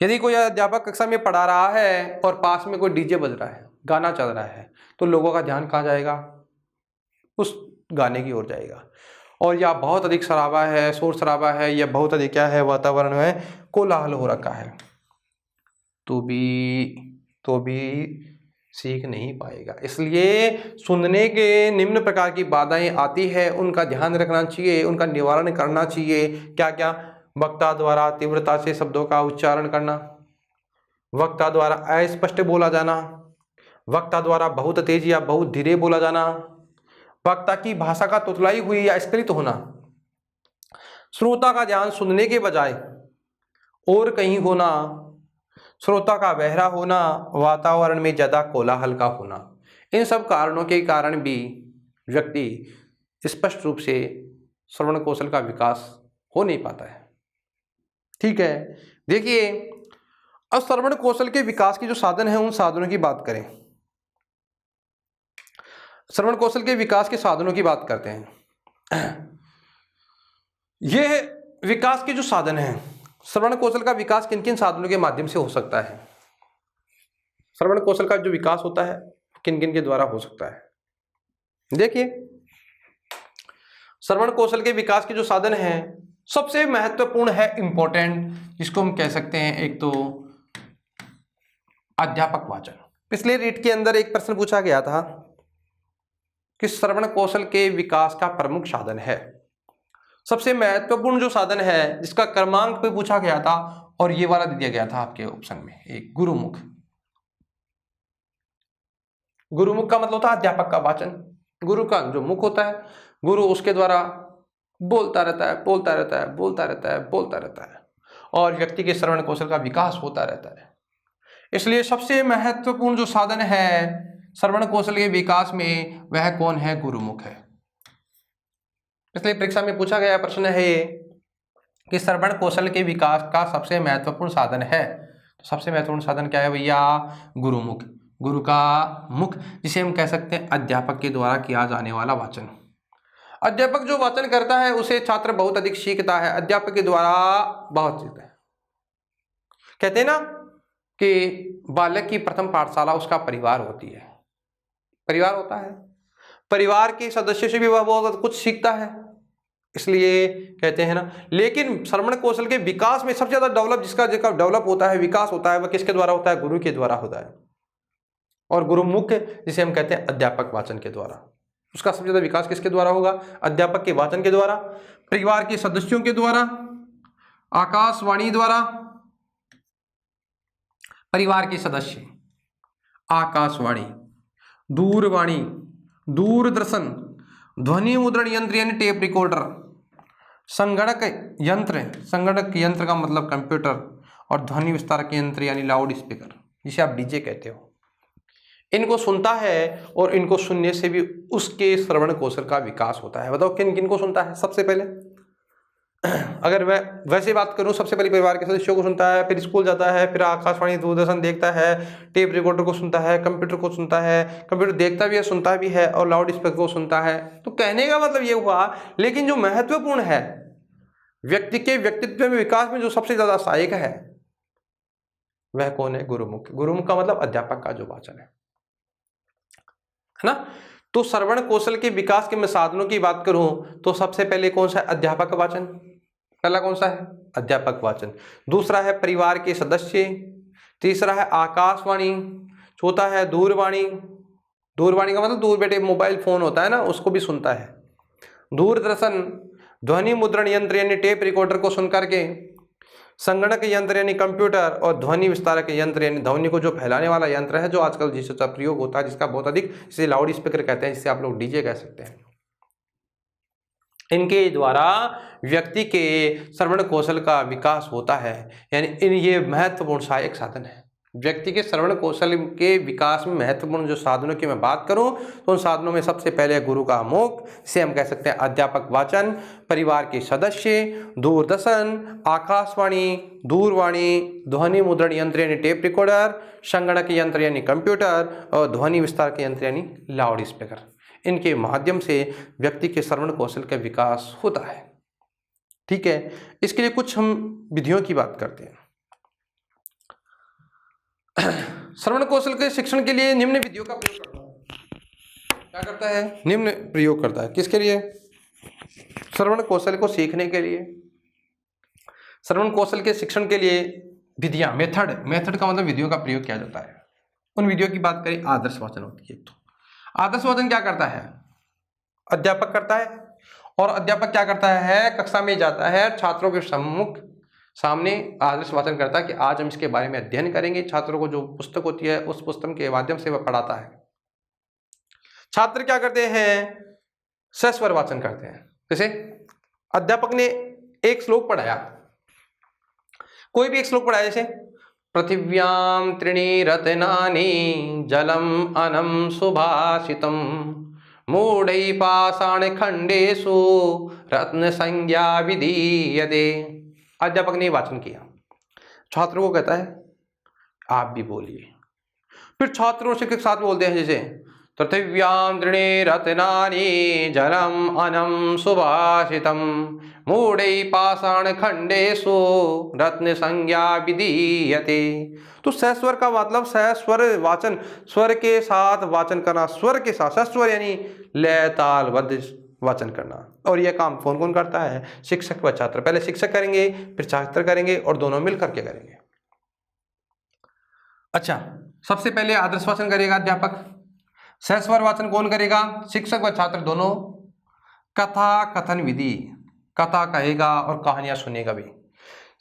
यदि कोई अध्यापक कक्षा में पढ़ा रहा है और पास में कोई डीजे बज रहा है, गाना चल रहा है, तो लोगों का ध्यान कहाँ जाएगा, उस गाने की ओर जाएगा। और या बहुत अधिक शराबा है, शोर शराबा है, या बहुत अधिक क्या है, वातावरण में कोलाहल हो रखा है, तो भी सीख नहीं पाएगा। इसलिए सुनने के निम्न प्रकार की बाधाएं आती है, उनका ध्यान रखना चाहिए, उनका निवारण करना चाहिए। क्या क्या? वक्ता द्वारा तीव्रता से शब्दों का उच्चारण करना, वक्ता द्वारा अस्पष्ट बोला जाना, वक्ता द्वारा बहुत तेज या बहुत धीरे बोला जाना, वक्ता की भाषा का तुतलाई हुई या स्खलित होना, श्रोता का ध्यान सुनने के बजाय और कहीं होना, श्रोता का बहरा होना, वातावरण में ज्यादा कोलाहल का होना। इन सब कारणों के कारण भी व्यक्ति स्पष्ट रूप से श्रवण कौशल का विकास हो नहीं पाता है। ठीक है, देखिए अब श्रवण कौशल के विकास के जो साधन हैं, उन साधनों की बात करें। श्रवण कौशल के विकास के साधनों की बात करते हैं। यह विकास के जो साधन हैं, श्रवण कौशल का विकास किन किन साधनों के माध्यम से हो सकता है, श्रवण कौशल का जो विकास होता है किन किन के द्वारा हो सकता है। देखिए श्रवण कौशल के विकास के जो साधन हैं, सबसे महत्वपूर्ण है, इंपॉर्टेंट, जिसको हम कह सकते हैं, एक तो अध्यापक वाचन। पिछले रीट के अंदर एक प्रश्न पूछा गया था कि श्रवण कौशल के विकास का प्रमुख साधन है, सबसे महत्वपूर्ण जो साधन है, जिसका क्रमांक पे पूछा गया था, और ये वाला दे दिया गया था आपके ऑप्शन में, एक गुरुमुख। गुरुमुख का मतलब होता है अध्यापक का वाचन। गुरु का जो मुख होता है, गुरु उसके द्वारा बोलता रहता है, बोलता रहता है, बोलता रहता है, बोलता रहता है, और व्यक्ति के श्रवण कौशल का विकास होता रहता है। इसलिए सबसे महत्वपूर्ण जो साधन है श्रवण कौशल के विकास में, वह कौन है? गुरुमुख है। इसलिए परीक्षा में पूछा गया प्रश्न है ये कि श्रवण कौशल के विकास का सबसे महत्वपूर्ण साधन है, तो सबसे महत्वपूर्ण साधन क्या है भैया? गुरुमुख, गुरु का मुख, जिसे हम कह सकते हैं अध्यापक के द्वारा किया जाने वाला वाचन। अध्यापक जो वाचन करता है उसे छात्र बहुत अधिक सीखता है, अध्यापक के द्वारा बहुत सीखता है। कहते हैं ना कि बालक की प्रथम पाठशाला उसका परिवार होती है, परिवार होता है, परिवार के सदस्यों से भी वह बहुत कुछ सीखता है, इसलिए कहते हैं ना। लेकिन श्रवण कौशल के विकास में सबसे ज्यादा डेवलप जिसका डेवलप होता है, विकास होता है, वह किसके द्वारा होता है? गुरु के द्वारा होता है। और गुरुमुख जिसे हम कहते हैं अध्यापक वाचन के द्वारा, उसका सबसे ज्यादा विकास किसके द्वारा होगा? अध्यापक के वाचन के द्वारा, परिवार के सदस्यों के द्वारा, आकाशवाणी द्वारा। परिवार के सदस्य, आकाशवाणी, दूरवाणी, दूरदर्शन, ध्वनि मुद्रण यंत्र यानी टेप रिकॉर्डर, संगणक यंत्र, संगणक यंत्र का मतलब कंप्यूटर, और ध्वनि विस्तारक यंत्र यानी लाउड स्पीकर, जिसे आप डीजे कहते हो, इनको सुनता है, और इनको सुनने से भी उसके श्रवण कौशल का विकास होता है। बताओ किन किन को सुनता है? सबसे पहले अगर मैं वैसे बात करूं, सबसे पहले परिवार के सदस्यों को सुनता है, फिर स्कूल जाता है, फिर आकाशवाणी दूरदर्शन देखता है, टेप रिकॉर्डर को सुनता है, कंप्यूटर को सुनता है, कंप्यूटर देखता भी है, सुनता भी है, और लाउड स्पीकर को सुनता है। तो कहने का मतलब ये हुआ, लेकिन जो महत्वपूर्ण है व्यक्ति के व्यक्तित्व में विकास में जो सबसे ज्यादा सहायक है, वह कौन है? गुरुमुख। गुरुमुख का मतलब अध्यापक का जो वाचन है ना। तो श्रवण कौशल के विकास के मैं साधनों की बात करूं तो सबसे पहले कौन सा है? अध्यापक वाचन। पहला कौन सा है? अध्यापक वाचन। दूसरा है परिवार के सदस्य, तीसरा है आकाशवाणी, चौथा है दूरवाणी। दूरवाणी का मतलब दूर बैठे मोबाइल फोन होता है ना, उसको भी सुनता है। दूरदर्शन, ध्वनि मुद्रण यंत्र यानी टेप रिकॉर्डर को सुन करके संगणक यंत्र यानी कंप्यूटर, और ध्वनि विस्तारक यंत्र यानी ध्वनि को जो फैलाने वाला यंत्र है, जो आजकल जिसका प्रयोग होता है, जिसका बहुत अधिक, जिसे लाउड स्पीकर कहते हैं, जिसे आप लोग डीजे कह सकते हैं। इनके द्वारा व्यक्ति के श्रवण कौशल का विकास होता है, यानी ये महत्वपूर्ण सहायक साधन है। व्यक्ति के श्रवण कौशल के विकास में महत्वपूर्ण जो साधनों की मैं बात करूं, तो उन साधनों में सबसे पहले गुरु का मुख, इसे हम कह सकते हैं अध्यापक वाचन, परिवार के सदस्य, दूरदर्शन, आकाशवाणी, दूरवाणी, ध्वनि मुद्रण यंत्र यानी टेप रिकॉर्डर, संगणक यंत्र यानी कंप्यूटर, और ध्वनि विस्तारक यंत्र यानी लाउड स्पीकर। इनके माध्यम से व्यक्ति के श्रवण कौशल का विकास होता है। ठीक है, इसके लिए कुछ हम विधियों की बात करते हैं। श्रवण कौशल के शिक्षण के लिए निम्न विधियों का प्रयोग करता है। क्या करता है? निम्न प्रयोग करता है। किसके लिए? श्रवण कौशल को सीखने के लिए, श्रवण कौशल के शिक्षण के लिए विधियां, मेथड का मतलब विधियों का प्रयोग किया जाता है। उन विधियों की बात करें, आदर्श वाचन होती है। तो आदर्श वाचन क्या करता है? अध्यापक करता है, और अध्यापक क्या करता है? कक्षा में जाता है, छात्रों के सामने आदर्श वाचन करता है कि आज हम इसके बारे में अध्ययन करेंगे। छात्रों को जो पुस्तक होती है, उस पुस्तक के माध्यम से वह पढ़ाता है। छात्र क्या करते हैं? सस्वर वाचन करते हैं। जैसे अध्यापक ने एक श्लोक पढ़ाया, कोई भी एक श्लोक पढ़ाया, जैसे पृथिव्यां त्रीणि रत्नानि जलम अनम सुभाषितम मूढ़ै पाषाण खंडेषु रत्न संज्ञा विधीयते। अध्यापक ने वाचन किया, छात्रों को कहता है आप भी बोलिए। फिर छात्रों शिक्षक साथ बोलते हैं, जैसे पृथिव्यां त्रीणि रत्नानि जलम अनम सुभाषितम मूढ़ै पाषाण खंडेषु रत्न संज्ञा विधीयते। तो सस्वर का मतलब सस्वर वाचन, स्वर के साथ वाचन करना, स्वर के साथ, सस्वर यानी लय ताल बद्ध वाचन करना। और यह काम कौन कौन करता है? शिक्षक व छात्र। पहले शिक्षक करेंगे, फिर छात्र करेंगे, और दोनों मिल करके करेंगे। अच्छा, सबसे पहले आदर्श वाचन करेगा अध्यापक। सस्वर वाचन कौन करेगा? शिक्षक व छात्र दोनों। कथा कथन विधि, कथा कहेगा और कहानियां सुनेगा भी।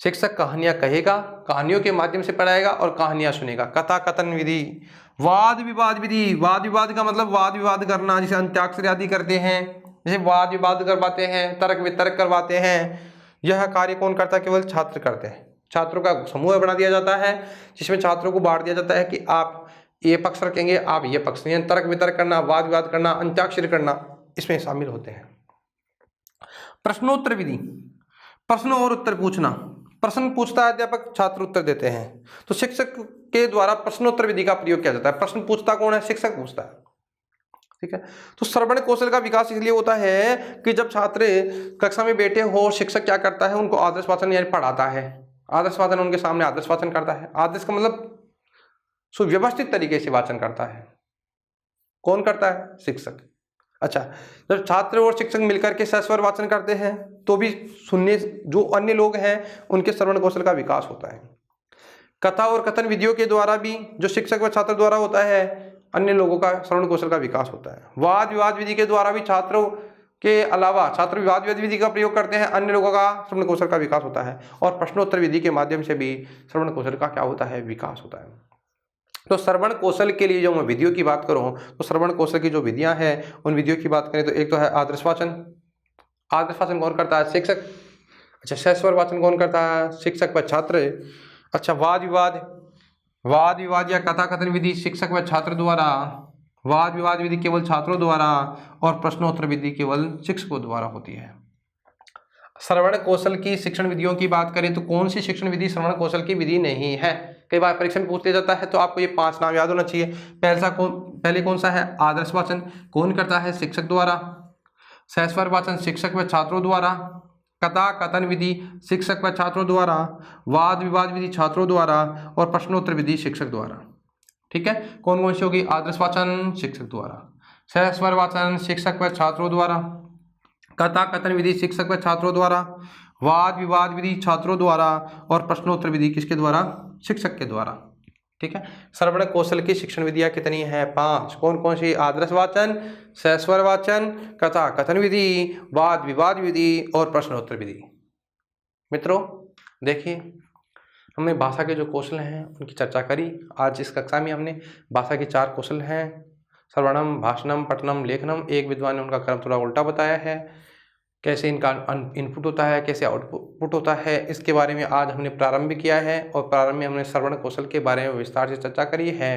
शिक्षक कहानियां कहेगा, कहानियों के माध्यम से पढ़ाएगा, और कहानियां सुनेगा। कथा कथन विधि। वाद विवाद विधि, वाद विवाद का मतलब वाद विवाद करना, जिसे अंत्याक्षरी आदि करते हैं, जैसे वाद विवाद करवाते हैं, तर्क वितर्क करवाते हैं। यह कार्य कौन करता है? केवल छात्र करते हैं। छात्रों का समूह बना दिया जाता है, जिसमें छात्रों को बांट दिया जाता है कि आप ये पक्ष रखेंगे, आप ये पक्ष। तर्क वितर्क करना, वाद विवाद करना, अंत्याक्षरी करना, इसमें शामिल होते हैं। प्रश्नोत्तर विधि, प्रश्न और उत्तर पूछना। प्रश्न पूछता है अध्यापक, छात्र उत्तर देते हैं। तो शिक्षक के द्वारा प्रश्नोत्तर विधि का प्रयोग किया जाता है। प्रश्न पूछता कौन है? शिक्षक पूछता है। ठीक है, तो श्रवण कौशल का विकास इसलिए होता है कि जब छात्र कक्षा में बैठे हो, शिक्षक क्या करता है? उनको आदर्श वाचन यानी पढ़ाता है। आदर्श वाचन उनके सामने आदर्श वाचन करता है। आदर्श का मतलब सुव्यवस्थित तरीके से वाचन करता है। कौन करता है? शिक्षक। अच्छा, जब छात्र और शिक्षक मिलकर के सस्वर वाचन करते हैं, तो भी सुनने जो अन्य लोग हैं उनके श्रवण कौशल का विकास होता है। कथा और कथन विधियों के द्वारा भी, जो शिक्षक व छात्र द्वारा होता है, अन्य लोगों का श्रवण कौशल का विकास होता है। वाद विवाद विधि के द्वारा भी छात्रों के अलावा छात्र विवाद विवाद विधि का प्रयोग करते हैं, अन्य लोगों का श्रवण कौशल का विकास होता है। और प्रश्नोत्तर विधि के माध्यम से भी श्रवण कौशल का क्या होता है? विकास होता है। तो श्रवण कौशल के लिए जो मैं विधियों की बात करूं, तो श्रवण कौशल की जो विधियां हैं, उन विधियों की बात करें तो एक तो है आदर्श वाचन। आदर्श वाचन कौन करता है? शिक्षक। अच्छा, सस्वर वाचन कौन करता है? शिक्षक व छात्र। अच्छा, वाद विवाद या कथा कथन विधि शिक्षक व छात्र द्वारा, वाद विवाद विधि केवल छात्रों द्वारा, और प्रश्नोत्तर विधि केवल शिक्षकों द्वारा होती है। श्रवण कौशल की शिक्षण विधियों की बात करें तो कौन सी शिक्षण विधि श्रवण कौशल की विधि नहीं है? कई बार परीक्षा में पूछ लिया जाता है, तो आपको ये 5 नाम याद होना चाहिए। पहले कौन सा है? आदर्श वाचन। कौन करता है? शिक्षक द्वारा। सस्वर वाचन शिक्षक व छात्रों द्वारा। कथा कथन विधि शिक्षक व छात्रों द्वारा। वाद विवाद विधि छात्रों द्वारा, और प्रश्नोत्तर विधि शिक्षक द्वारा। ठीक है, कौन कौन सी होगी? आदर्श वाचन शिक्षक द्वारा, सस्वर वाचन शिक्षक व छात्रों द्वारा, कथा कथन विधि शिक्षक व छात्रों द्वारा, वाद विवाद विधि छात्रों द्वारा, और प्रश्नोत्तर विधि किसके द्वारा? शिक्षक के द्वारा। ठीक है, श्रवण कौशल की शिक्षण विधियां कितनी है? 5। कौन कौन सी? आदर्श वाचन, सस्वर वाचन, कथा कथन विधि, वाद विवाद विधि, और प्रश्नोत्तर विधि। मित्रों, देखिए, हमने भाषा के जो कौशल हैं उनकी चर्चा करी। आज इस कक्षा में हमने भाषा के 4 कौशल हैं, श्रवणम, भाषणम, पठनम, लेखनम। एक विद्वान ने उनका क्रम थोड़ा उल्टा बताया है, कैसे इनका इनपुट होता है, कैसे आउटपुट होता है, इसके बारे में आज हमने प्रारंभ किया है। और प्रारंभ में हमने श्रवण कौशल के बारे में विस्तार से चर्चा करी है।